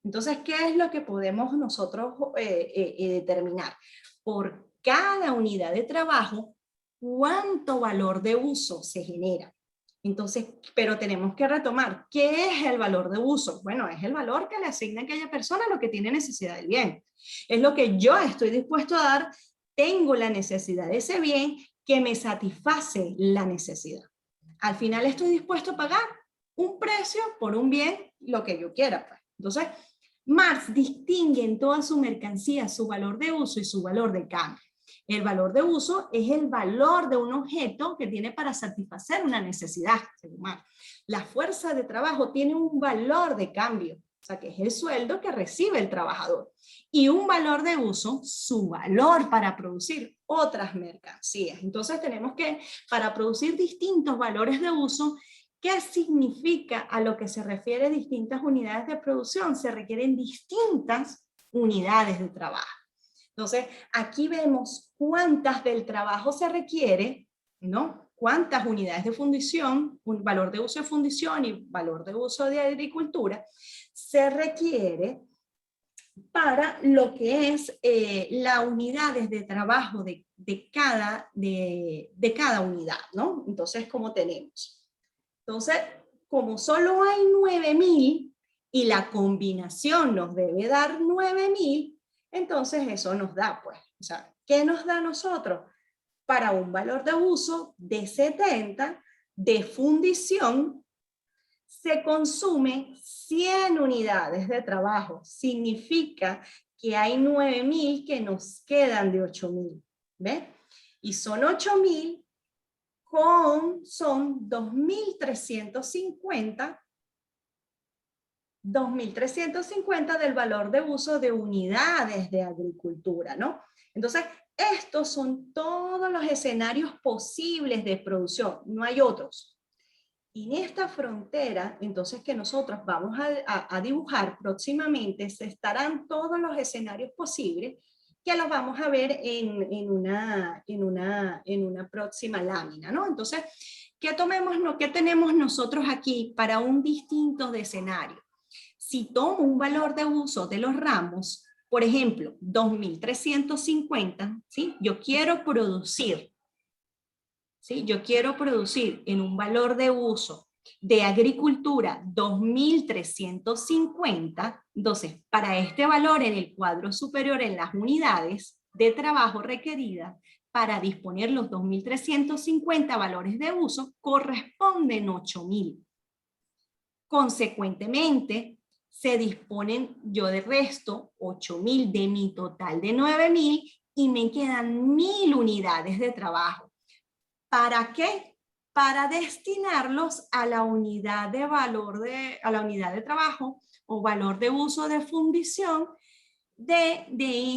Entonces, ¿qué es lo que podemos nosotros determinar? Por cada unidad de trabajo, ¿cuánto valor de uso se genera? Entonces, pero tenemos que retomar, ¿qué es el valor de uso? Bueno, es el valor que le asigna a aquella persona lo que tiene necesidad del bien. Es lo que yo estoy dispuesto a dar, tengo la necesidad de ese bien que me satisface la necesidad. Al final estoy dispuesto a pagar un precio por un bien, lo que yo quiera, pues. Entonces, Marx distingue en toda su mercancía su valor de uso y su valor de cambio. El valor de uso es el valor de un objeto que tiene para satisfacer una necesidad, según Marx. La fuerza de trabajo tiene un valor de cambio, o sea, que es el sueldo que recibe el trabajador. Y un valor de uso, su valor para producir otras mercancías. Entonces tenemos que, para producir distintos valores de uso, ¿qué significa a lo que se refiere distintas unidades de producción? Se requieren distintas unidades de trabajo. Entonces, aquí vemos cuántas del trabajo se requiere, ¿no? Cuántas unidades de fundición, un valor de uso de fundición y valor de uso de agricultura, se requiere para lo que es las unidades de trabajo de cada unidad, ¿no? Entonces, ¿cómo tenemos? Entonces, como solo hay 9.000 y la combinación nos debe dar 9.000, entonces eso nos da, pues, o sea, ¿qué nos da a nosotros? Para un valor de uso de 70, de fundición, se consume 100 unidades de trabajo. Significa que hay 9.000 que nos quedan de 8.000, ¿ves? Y son 8.000 son 2.350 del valor de uso de unidades de agricultura, ¿no? Entonces, estos son todos los escenarios posibles de producción, no hay otros. Y en esta frontera, entonces, que nosotros vamos a dibujar próximamente, se estarán todos los escenarios posibles, que los vamos a ver en una próxima lámina, ¿no? Entonces, ¿qué tenemos nosotros aquí para un distinto de escenario? Si tomo un valor de uso de los ramos, por ejemplo, 2.350, ¿sí? Yo quiero producir, ¿sí? Yo quiero producir en un valor de uso de agricultura 2.350, entonces para este valor en el cuadro superior en las unidades de trabajo requeridas para disponer los 2.350 valores de uso corresponden 8.000. Consecuentemente, se disponen yo de resto 8.000 de mi total de 9.000 y me quedan 1.000 unidades de trabajo. ¿Para qué? Para destinarlos a la unidad de a la unidad de trabajo o valor de uso de fundición de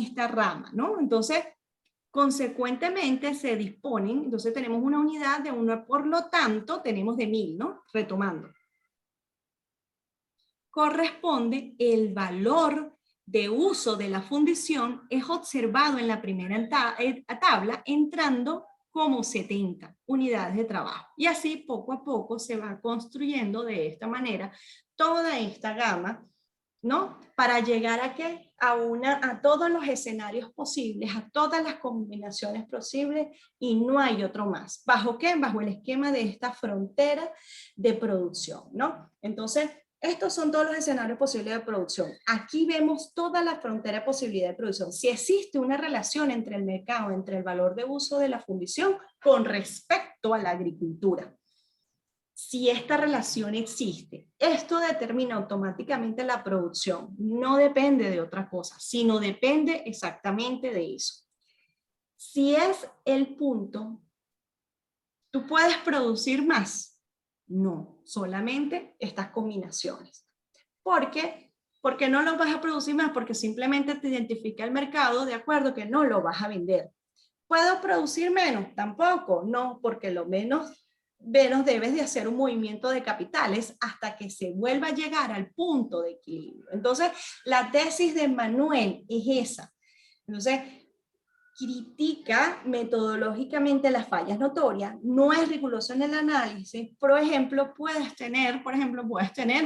esta rama, ¿no? Entonces, Consecuentemente se disponen, entonces tenemos una unidad de 1, por lo tanto tenemos de 1000, ¿no? Retomando. Corresponde el valor de uso de la fundición es observado en la primera tabla entrando como 70 unidades de trabajo. Y así poco a poco se va construyendo de esta manera toda esta gama, ¿no? Para llegar a ¿qué? A todos los escenarios posibles, a todas las combinaciones posibles, y no hay otro más. ¿Bajo qué? Bajo el esquema de esta frontera de producción, ¿no? Entonces, estos son todos los escenarios posibles de producción. Aquí vemos toda la frontera de posibilidad de producción. Si existe una relación entre el mercado, entre el valor de uso de la fundición con respecto a la agricultura. Si esta relación existe, esto determina automáticamente la producción. No depende de otra cosa, sino depende exactamente de eso. Si es el punto, ¿tú puedes producir más? No, solamente estas combinaciones. ¿Por qué? Porque no lo vas a producir más, porque simplemente te identifica el mercado de acuerdo que no lo vas a vender. ¿Puedo producir menos? Tampoco, no, porque lo menos debes de hacer un movimiento de capitales hasta que se vuelva a llegar al punto de equilibrio. Entonces, la tesis de Manuel es esa. Entonces, critica metodológicamente las fallas notorias, no es riguroso en el análisis. Por ejemplo, puedes tener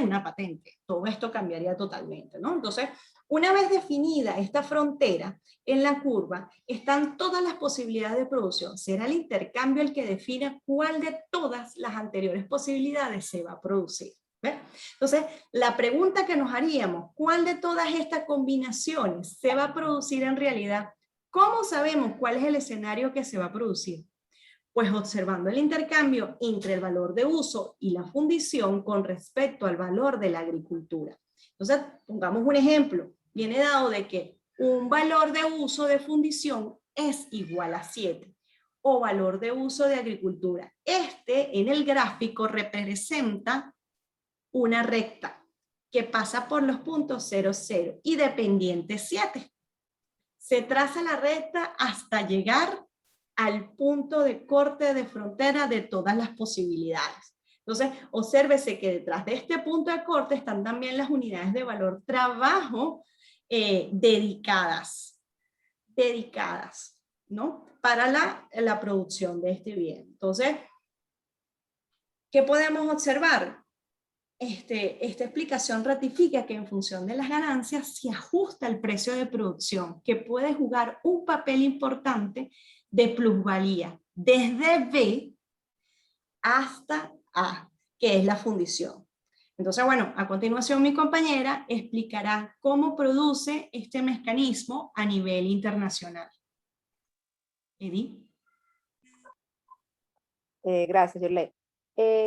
una patente. Todo esto cambiaría totalmente, ¿no? Entonces, una vez definida esta frontera, en la curva están todas las posibilidades de producción. Será el intercambio el que defina cuál de todas las anteriores posibilidades se va a producir. ¿Ves? Entonces, la pregunta que nos haríamos, ¿cuál de todas estas combinaciones se va a producir en realidad? ¿Cómo sabemos cuál es el escenario que se va a producir? Pues observando el intercambio entre el valor de uso y la fundición con respecto al valor de la agricultura. Entonces, pongamos un ejemplo. Viene dado de que un valor de uso de fundición es igual a 7, o valor de uso de agricultura. Este en el gráfico representa una recta que pasa por los puntos 0, 0 y dependiente 7. Se traza la recta hasta llegar al punto de corte de frontera de todas las posibilidades. Entonces, obsérvese que detrás de este punto de corte están también las unidades de valor trabajo dedicadas, ¿no? Para la producción de este bien. Entonces, ¿qué podemos observar? Esta explicación ratifica que en función de las ganancias se ajusta el precio de producción, que puede jugar un papel importante de plusvalía, desde B hasta A, que es la fundición. Entonces, bueno, a continuación mi compañera explicará cómo produce este mecanismo a nivel internacional. Edith. Gracias, Yorley.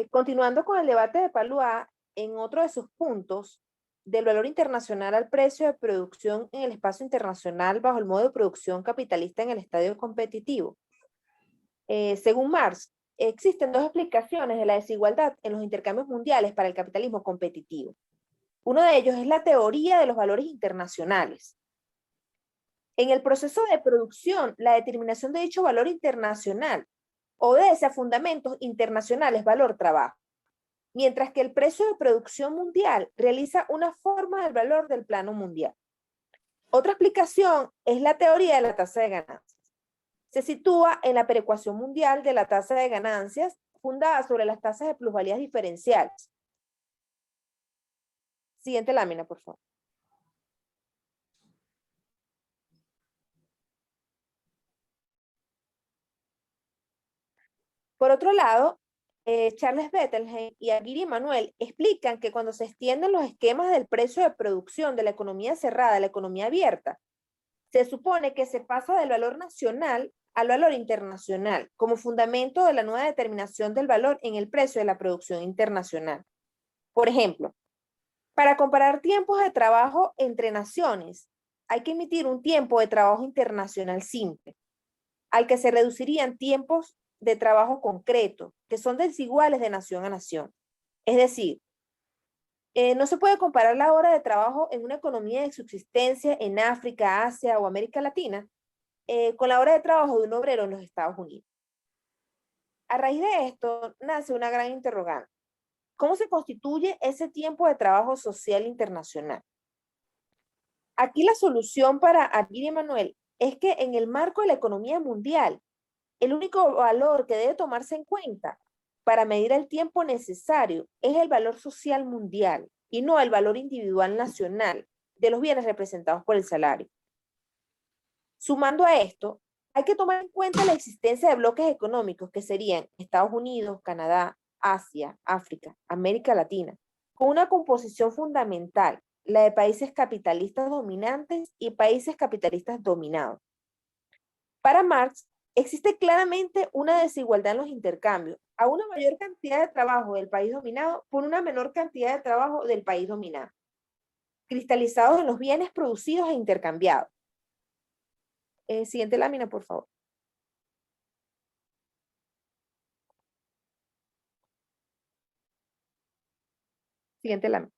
Continuando con el debate de Palúa, en otro de sus puntos, del valor internacional al precio de producción en el espacio internacional bajo el modo de producción capitalista en el estadio competitivo. Según Marx, existen dos explicaciones de la desigualdad en los intercambios mundiales para el capitalismo competitivo. Uno de ellos es la teoría de los valores internacionales. En el proceso de producción, la determinación de dicho valor internacional obedece a fundamentos internacionales valor-trabajo, mientras que el precio de producción mundial realiza una forma del valor del plano mundial. Otra explicación es la teoría de la tasa de ganancias. Se sitúa en la perecuación mundial de la tasa de ganancias fundada sobre las tasas de plusvalías diferenciales. Siguiente lámina, por favor. Por otro lado, Charles Bettelheim y Aguirre y Manuel explican que cuando se extienden los esquemas del precio de producción de la economía cerrada a la economía abierta, se supone que se pasa del valor nacional al valor internacional como fundamento de la nueva determinación del valor en el precio de la producción internacional. Por ejemplo, para comparar tiempos de trabajo entre naciones, hay que emitir un tiempo de trabajo internacional simple, al que se reducirían tiempos de trabajo concreto, que son desiguales de nación a nación. Es decir, no se puede comparar la hora de trabajo en una economía de subsistencia en África, Asia o América Latina con la hora de trabajo de un obrero en los Estados Unidos. A raíz de esto nace una gran interrogante. ¿Cómo se constituye ese tiempo de trabajo social internacional? Aquí la solución para Arguin y Manuel es que en el marco de la economía mundial, el único valor que debe tomarse en cuenta para medir el tiempo necesario es el valor social mundial y no el valor individual nacional de los bienes representados por el salario. Sumando a esto, hay que tomar en cuenta la existencia de bloques económicos que serían Estados Unidos, Canadá, Asia, África, América Latina, con una composición fundamental, la de países capitalistas dominantes y países capitalistas dominados. Para Marx, existe claramente una desigualdad en los intercambios, a una mayor cantidad de trabajo del país dominado por una menor cantidad de trabajo del país dominado, cristalizados en los bienes producidos e intercambiados. Siguiente lámina, por favor. Siguiente lámina.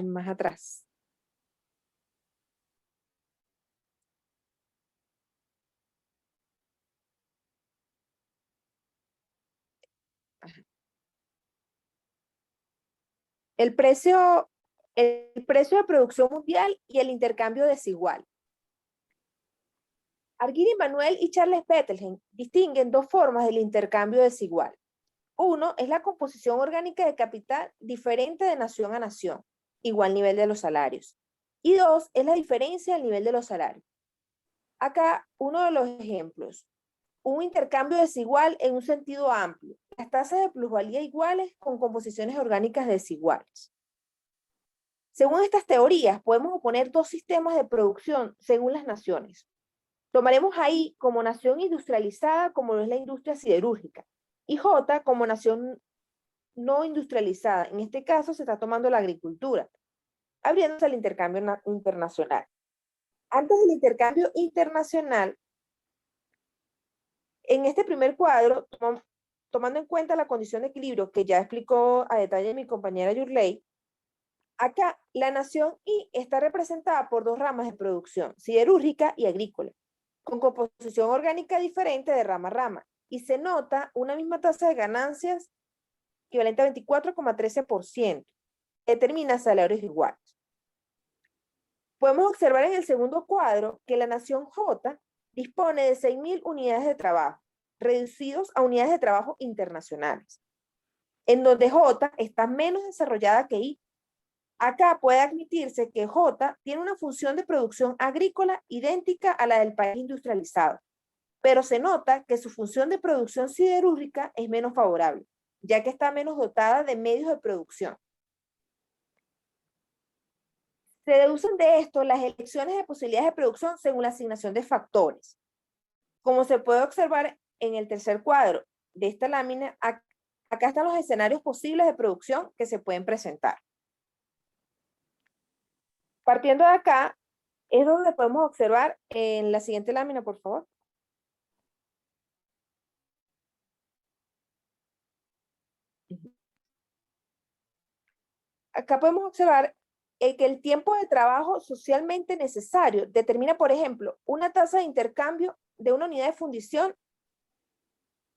Más atrás. El precio de producción mundial y el intercambio desigual. Arguin y Manuel y Charles Bettelheim distinguen dos formas del intercambio desigual. Uno es la composición orgánica de capital diferente de nación a nación, igual nivel de los salarios. Y dos es la diferencia del nivel de los salarios. Acá uno de los ejemplos. Un intercambio desigual en un sentido amplio. Las tasas de plusvalía iguales con composiciones orgánicas desiguales. Según estas teorías, podemos oponer dos sistemas de producción según las naciones. Tomaremos ahí como nación industrializada como lo es la industria siderúrgica y J como nación no industrializada. En este caso se está tomando la agricultura, abriéndose al intercambio internacional. Antes del intercambio internacional, en este primer cuadro, tomando en cuenta la condición de equilibrio que ya explicó a detalle mi compañera Yurley, acá la nación I está representada por dos ramas de producción, siderúrgica y agrícola, con composición orgánica diferente de rama a rama, y se nota una misma tasa de ganancias equivalente a 24,13%, que determina salarios iguales. Podemos observar en el segundo cuadro que la nación J dispone de 6.000 unidades de trabajo, reducidos a unidades de trabajo internacionales, en donde J está menos desarrollada que I. Acá puede admitirse que J tiene una función de producción agrícola idéntica a la del país industrializado, pero se nota que su función de producción siderúrgica es menos favorable, ya que está menos dotada de medios de producción. Se deducen de esto las elecciones de posibilidades de producción según la asignación de factores. Como se puede observar en el tercer cuadro de esta lámina, acá están los escenarios posibles de producción que se pueden presentar. Partiendo de acá, es donde podemos observar en la siguiente lámina, por favor. Acá podemos observar que el tiempo de trabajo socialmente necesario determina, por ejemplo, una tasa de intercambio de una unidad de fundición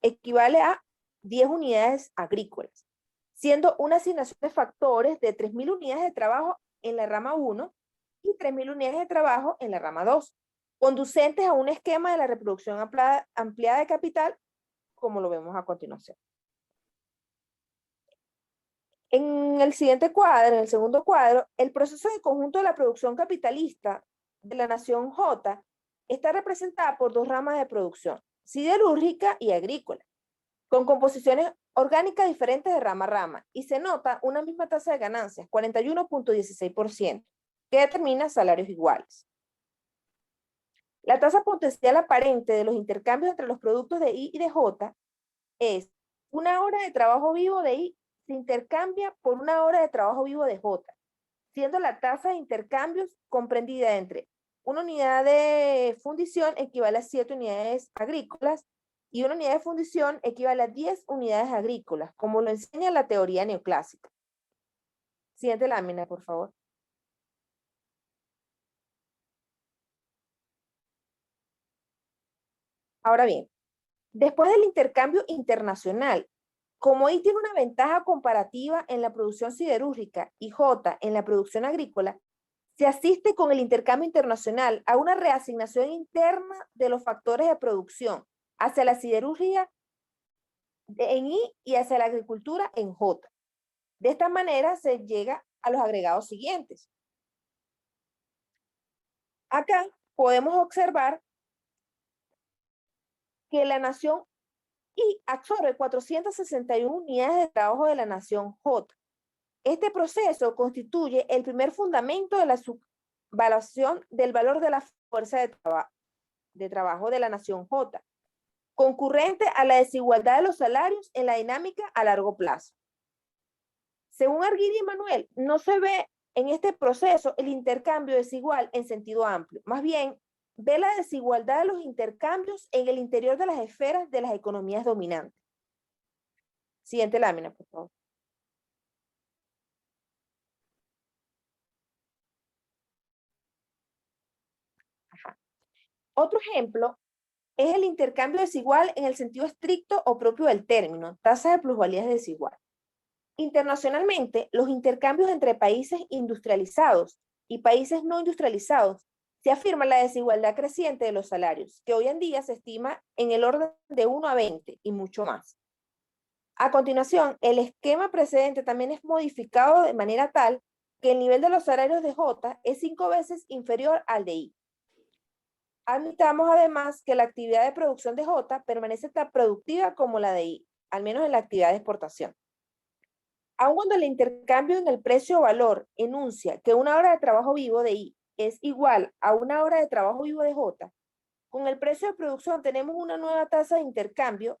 equivale a 10 unidades agrícolas, siendo una asignación de factores de 3.000 unidades de trabajo en la rama 1 y 3.000 unidades de trabajo en la rama 2, conducentes a un esquema de la reproducción ampliada de capital, como lo vemos a continuación. En el siguiente cuadro, en el segundo cuadro, el proceso de conjunto de la producción capitalista de la nación J está representada por dos ramas de producción, siderúrgica y agrícola, con composiciones orgánicas diferentes de rama a rama, y se nota una misma tasa de ganancias, 41,16%, que determina salarios iguales. La tasa potencial aparente de los intercambios entre los productos de I y de J es una hora de trabajo vivo de I se intercambia por una hora de trabajo vivo de J, siendo la tasa de intercambios comprendida entre una unidad de fundición equivale a 7 unidades agrícolas y una unidad de fundición equivale a 10 unidades agrícolas, como lo enseña la teoría neoclásica. Siguiente lámina, por favor. Ahora bien, después del intercambio internacional, como I tiene una ventaja comparativa en la producción siderúrgica y J en la producción agrícola, se asiste con el intercambio internacional a una reasignación interna de los factores de producción hacia la siderurgia en I y hacia la agricultura en J. De esta manera se llega a los agregados siguientes. Acá podemos observar que la nación I absorbe 461 unidades de trabajo de la nación J. Este proceso constituye el primer fundamento de la subvaluación del valor de la fuerza de trabajo de la nación J, concurrente a la desigualdad de los salarios en la dinámica a largo plazo. Según Arguiri y Manuel, no se ve en este proceso el intercambio desigual en sentido amplio, más bien ve la desigualdad de los intercambios en el interior de las esferas de las economías dominantes. Siguiente lámina, por favor. Ajá. Otro ejemplo es el intercambio desigual en el sentido estricto o propio del término, tasa de plusvalías desigual. Internacionalmente, los intercambios entre países industrializados y países no industrializados se afirma la desigualdad creciente de los salarios, que hoy en día se estima en el orden de 1 a 20 y mucho más. A continuación, el esquema precedente también es modificado de manera tal que el nivel de los salarios de J es 5 veces inferior al de I. Admitamos además que la actividad de producción de J permanece tan productiva como la de I, al menos en la actividad de exportación. Aun cuando el intercambio en el precio o valor enuncia que una hora de trabajo vivo de I es igual a una hora de trabajo vivo de J, con el precio de producción tenemos una nueva tasa de intercambio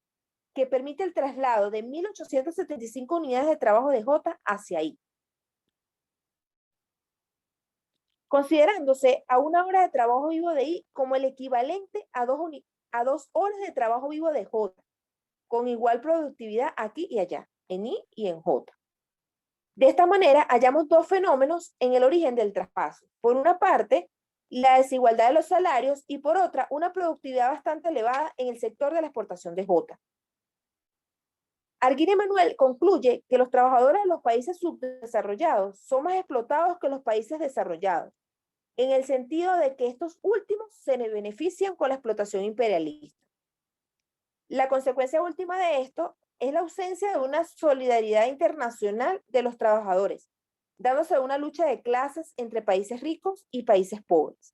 que permite el traslado de 1.875 unidades de trabajo de J hacia I. Considerándose a una hora de trabajo vivo de I como el equivalente a 2 horas de trabajo vivo de J, con igual productividad aquí y allá, en I y en J. De esta manera, hallamos dos fenómenos en el origen del traspaso. Por una parte, la desigualdad de los salarios y por otra, una productividad bastante elevada en el sector de la exportación de J. Arguiri y Manuel concluye que los trabajadores de los países subdesarrollados son más explotados que los países desarrollados, en el sentido de que estos últimos se benefician con la explotación imperialista. La consecuencia última de esto es la ausencia de una solidaridad internacional de los trabajadores, dándose una lucha de clases entre países ricos y países pobres.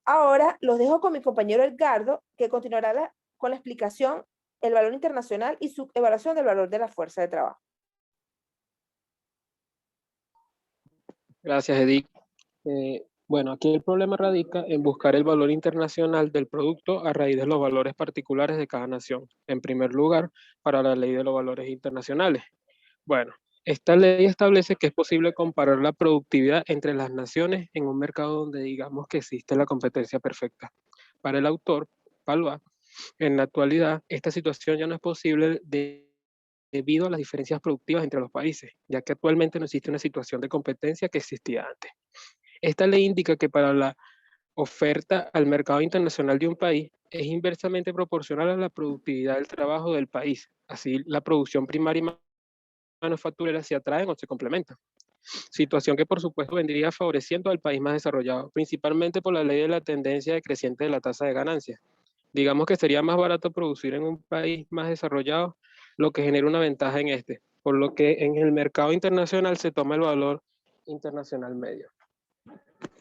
Ahora los dejo con mi compañero Edgardo, que continuará con la explicación del valor internacional y su evaluación del valor de la fuerza de trabajo. Gracias, Edith. Bueno, aquí el problema radica en buscar el valor internacional del producto a raíz de los valores particulares de cada nación. En primer lugar, para la ley de los valores internacionales. Bueno, esta ley establece que es posible comparar la productividad entre las naciones en un mercado donde digamos que existe la competencia perfecta. Para el autor, Palois, en la actualidad, esta situación ya no es posible debido a las diferencias productivas entre los países, ya que actualmente no existe una situación de competencia que existía antes. Esta ley indica que para la oferta al mercado internacional de un país es inversamente proporcional a la productividad del trabajo del país. Así, la producción primaria y manufacturera se atraen o se complementan. Situación que por supuesto vendría favoreciendo al país más desarrollado, principalmente por la ley de la tendencia decreciente de la tasa de ganancias. Digamos que sería más barato producir en un país más desarrollado, lo que genera una ventaja en este, por lo que en el mercado internacional se toma el valor internacional medio.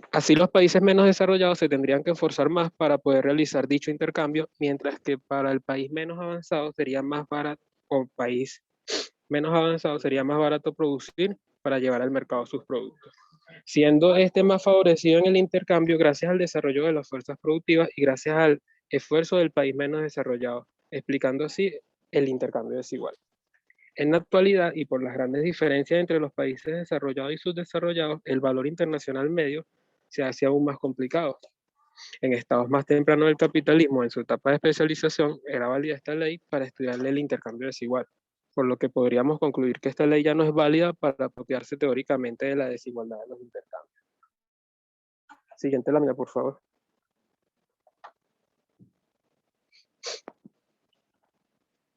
Así los países menos desarrollados se tendrían que esforzar más para poder realizar dicho intercambio, mientras que para el país menos avanzado sería más barato, o país menos avanzado sería más barato producir para llevar al mercado sus productos, siendo este más favorecido en el intercambio gracias al desarrollo de las fuerzas productivas y gracias al esfuerzo del país menos desarrollado, explicando así el intercambio desigual. En la actualidad, y por las grandes diferencias entre los países desarrollados y subdesarrollados, el valor internacional medio se hace aún más complicado. En estados más tempranos del capitalismo, en su etapa de especialización, era válida esta ley para estudiar el intercambio desigual. por lo que podríamos concluir que esta ley ya no es válida para apropiarse teóricamente de la desigualdad de los intercambios. Siguiente lámina, por favor.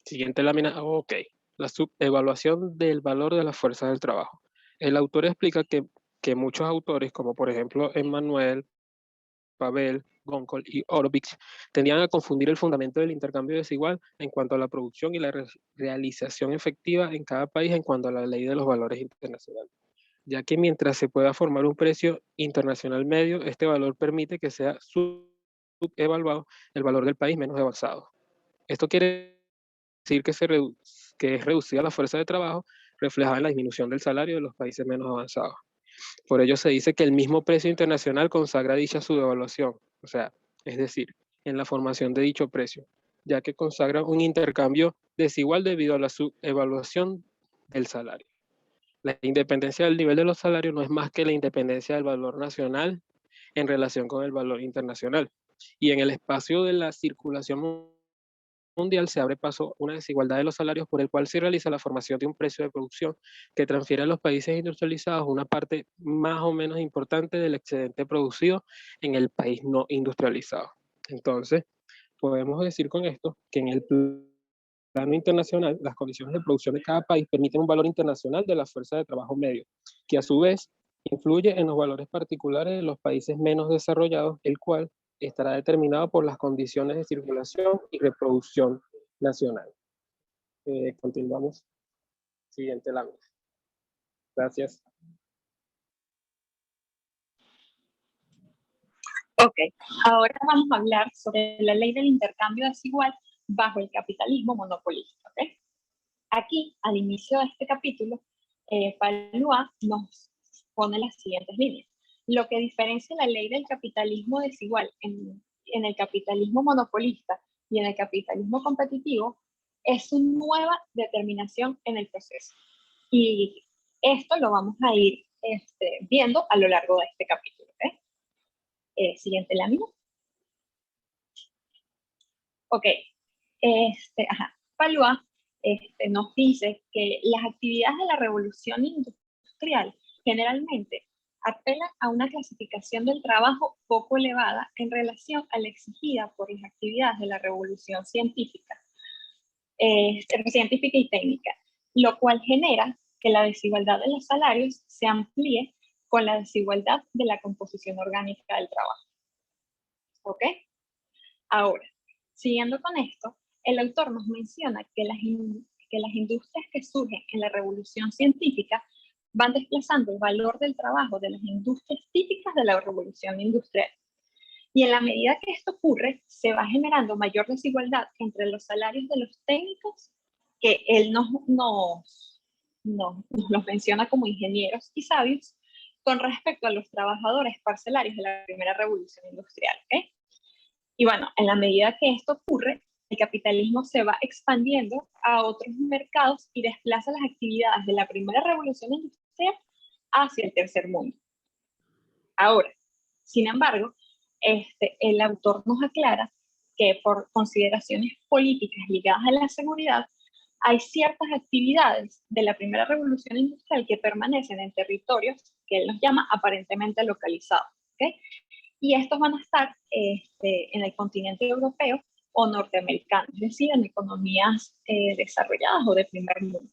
Siguiente lámina, ok. La subevaluación del valor de las fuerzas del trabajo. El autor explica que muchos autores, como por ejemplo Emmanuel, Pavel, Goncol y Orbich, tendían a confundir el fundamento del intercambio desigual en cuanto a la producción y la realización efectiva en cada país en cuanto a la ley de los valores internacionales, ya que mientras se pueda formar un precio internacional medio, este valor permite que sea subevaluado el valor del país menos avanzado. Esto quiere decir que es reducida la fuerza de trabajo reflejada en la disminución del salario de los países menos avanzados. Por ello se dice que el mismo precio internacional consagra dicha subevaluación, o sea, es decir, en la formación de dicho precio, ya que consagra un intercambio desigual debido a la subevaluación del salario. La independencia del nivel de los salarios no es más que la independencia del valor nacional en relación con el valor internacional. Y en el espacio de la circulación mundial se abre paso a una desigualdad de los salarios por el cual se realiza la formación de un precio de producción que transfiere a los países industrializados una parte más o menos importante del excedente producido en el país no industrializado. Entonces, podemos decir con esto que en el plano internacional, las condiciones de producción de cada país permiten un valor internacional de la fuerza de trabajo medio, que a su vez influye en los valores particulares de los países menos desarrollados, el cual estará determinado por las condiciones de circulación y reproducción nacional. Continuamos. Siguiente lámina. Gracias. Ok, ahora vamos a hablar sobre la ley del intercambio desigual bajo el capitalismo monopolista. ¿Okay? Aquí, al inicio de este capítulo, Palúa nos pone las siguientes líneas. Lo que diferencia la ley del capitalismo desigual en el capitalismo monopolista y en el capitalismo competitivo es su nueva determinación en el proceso. Y esto lo vamos a ir viendo a lo largo de este capítulo. ¿Okay? Siguiente lámina. Ok. Palúa nos dice que las actividades de la revolución industrial generalmente apelan a una clasificación del trabajo poco elevada en relación a la exigida por las actividades de la revolución científica y técnica, lo cual genera que la desigualdad de los salarios se amplíe con la desigualdad de la composición orgánica del trabajo. ¿Ok? Ahora, siguiendo con esto, el autor nos menciona que las industrias que surgen en la revolución científica van desplazando el valor del trabajo de las industrias típicas de la revolución industrial. Y en la medida que esto ocurre, se va generando mayor desigualdad entre los salarios de los técnicos, que él nos los menciona como ingenieros y sabios, con respecto a los trabajadores parcelarios de la primera revolución industrial. ¿Okay? Y bueno, en la medida que esto ocurre, el capitalismo se va expandiendo a otros mercados y desplaza las actividades de la primera revolución industrial hacia el tercer mundo. Ahora, sin embargo, el autor nos aclara que por consideraciones políticas ligadas a la seguridad, hay ciertas actividades de la primera revolución industrial que permanecen en territorios que él los llama aparentemente localizados. ¿Okay? Y estos van a estar en el continente europeo o norteamericano, es decir, en economías desarrolladas o de primer mundo.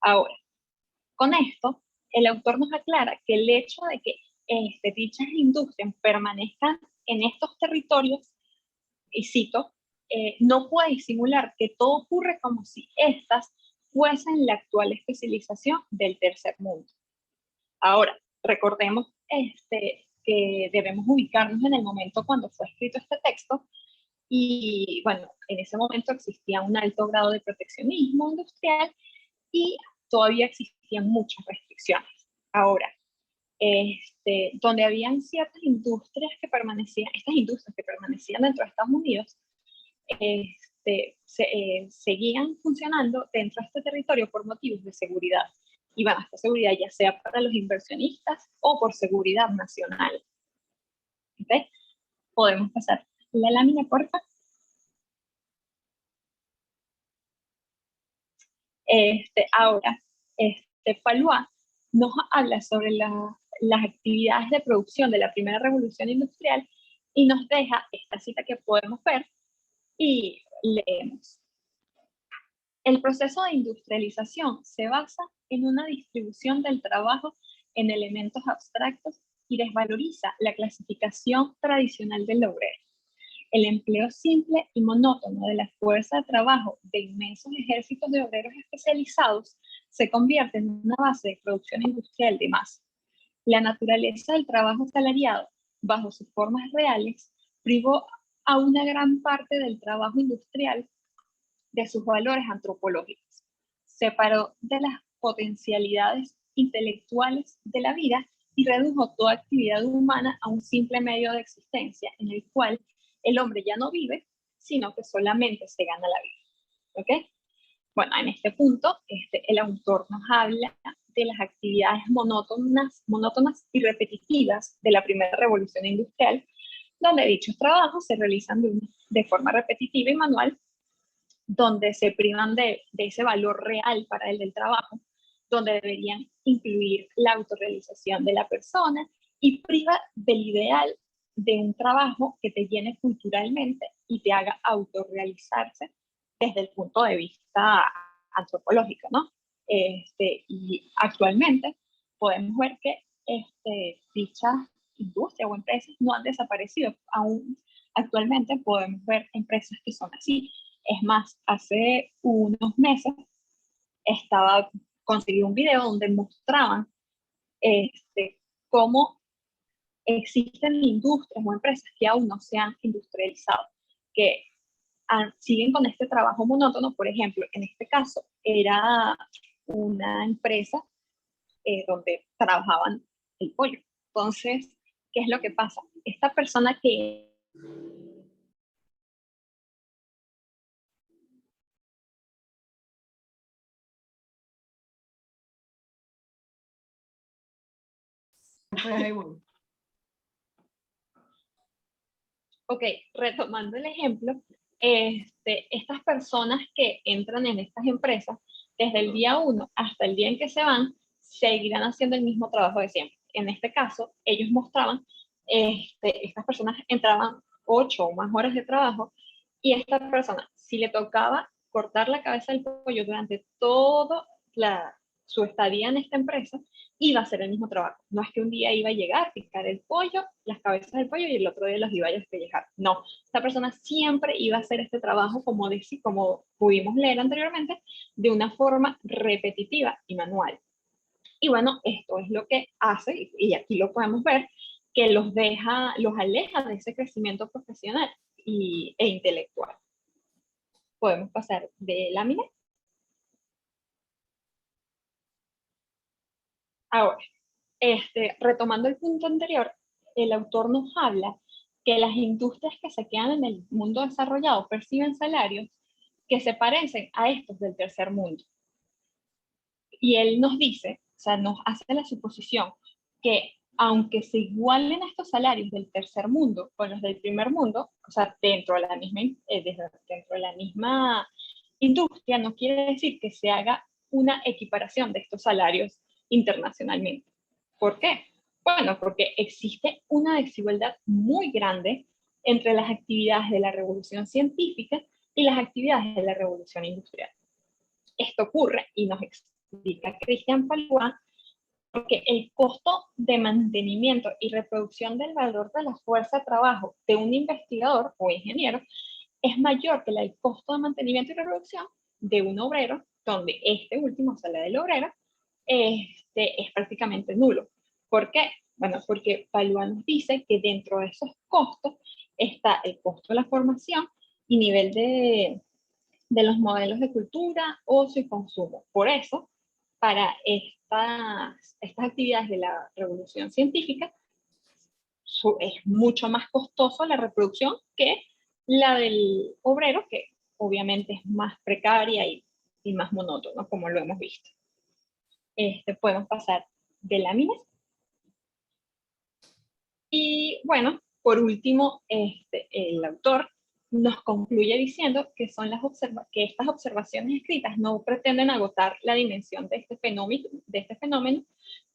Ahora, con esto, el autor nos aclara que el hecho de que dichas industrias permanezcan en estos territorios, y cito, no puede disimular que todo ocurre como si estas fuesen la actual especialización del tercer mundo. Ahora, recordemos que debemos ubicarnos en el momento cuando fue escrito este texto, y bueno, en ese momento existía un alto grado de proteccionismo industrial y todavía existían muchas restricciones. Ahora, donde habían ciertas industrias que permanecían, estas industrias que permanecían dentro de Estados Unidos, seguían funcionando dentro de este territorio por motivos de seguridad. Y bueno, esta seguridad ya sea para los inversionistas o por seguridad nacional. ¿Okay? Podemos pasar la lámina, por favor. Ahora, Fallois nos habla sobre las actividades de producción de la primera revolución industrial y nos deja esta cita que podemos ver y leemos. El proceso de industrialización se basa en una distribución del trabajo en elementos abstractos y desvaloriza la clasificación tradicional del obrero. El empleo simple y monótono de la fuerza de trabajo de inmensos ejércitos de obreros especializados se convierte en una base de producción industrial de masa. La naturaleza del trabajo asalariado, bajo sus formas reales, privó a una gran parte del trabajo industrial de sus valores antropológicos. Separó de las potencialidades intelectuales de la vida y redujo toda actividad humana a un simple medio de existencia en el cual el hombre ya no vive, sino que solamente se gana la vida. ¿Ok? Bueno, en este punto, el autor nos habla de las actividades monótonas y repetitivas de la primera revolución industrial, donde dichos trabajos se realizan de forma repetitiva y manual, donde se privan de ese valor real para el del trabajo, donde deberían incluir la autorrealización de la persona y priva del ideal de un trabajo que te llene culturalmente y te haga autorrealizarse desde el punto de vista antropológico, ¿no? Y actualmente podemos ver que dichas industrias o empresas no han desaparecido. Aún actualmente podemos ver empresas que son así. Es más, hace unos meses conseguí un video donde mostraban cómo existen industrias o empresas que aún no se han industrializado, que siguen con este trabajo monótono. Por ejemplo, en este caso era una empresa donde trabajaban el pollo. Entonces, ¿qué es lo que pasa? Esta persona que Ok, retomando el ejemplo, estas personas que entran en estas empresas, desde el día 1 hasta el día en que se van, seguirán haciendo el mismo trabajo de siempre. En este caso, ellos mostraban, estas personas entraban 8 o más horas de trabajo, y esta persona, si le tocaba cortar la cabeza del pollo durante toda su estadía en esta empresa, iba a hacer el mismo trabajo. No es que un día iba a llegar, picar el pollo, las cabezas del pollo, y el otro día los iba a despellejar. No, esta persona siempre iba a hacer este trabajo, como pudimos leer anteriormente, de una forma repetitiva y manual. Y bueno, esto es lo que hace, y aquí lo podemos ver, que los aleja de ese crecimiento profesional e intelectual. Podemos pasar de lámina. Ahora, retomando el punto anterior, el autor nos habla que las industrias que se quedan en el mundo desarrollado perciben salarios que se parecen a estos del tercer mundo. Y él nos dice, o sea, nos hace la suposición que aunque se igualen estos salarios del tercer mundo con los del primer mundo, o sea, dentro de la misma industria, no quiere decir que se haga una equiparación de estos salarios internacionalmente. ¿Por qué? Bueno, porque existe una desigualdad muy grande entre las actividades de la revolución científica y las actividades de la revolución industrial. Esto ocurre, y nos explica Cristian Fallois, porque el costo de mantenimiento y reproducción del valor de la fuerza de trabajo de un investigador o ingeniero es mayor que el costo de mantenimiento y reproducción de un obrero, donde este último, o sea, la del obrero, es prácticamente nulo. ¿Por qué? Bueno, porque Fallois nos dice que dentro de esos costos está el costo de la formación y nivel de los modelos de cultura, ocio y consumo. Por eso, para estas actividades de la revolución científica, es mucho más costoso la reproducción que la del obrero, que obviamente es más precaria y más monótono, como lo hemos visto. Podemos pasar de láminas. Y bueno, por último, el autor nos concluye diciendo que, que estas observaciones escritas no pretenden agotar la dimensión de este fenómeno,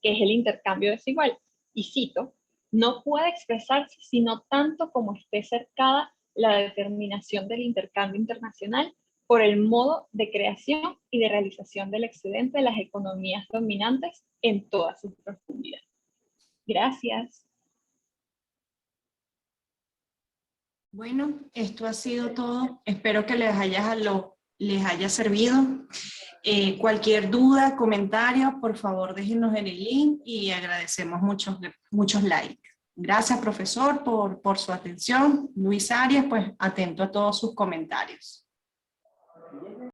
que es el intercambio desigual. Y cito, no puede expresarse sino tanto como esté cercada la determinación del intercambio internacional por el modo de creación y de realización del excedente de las economías dominantes en toda su profundidad. Gracias. Bueno, esto ha sido todo. Espero que les haya servido. Cualquier duda, comentario, por favor déjenos en el link y agradecemos muchos likes. Gracias, profesor, por su atención. Luis Arias, pues atento a todos sus comentarios.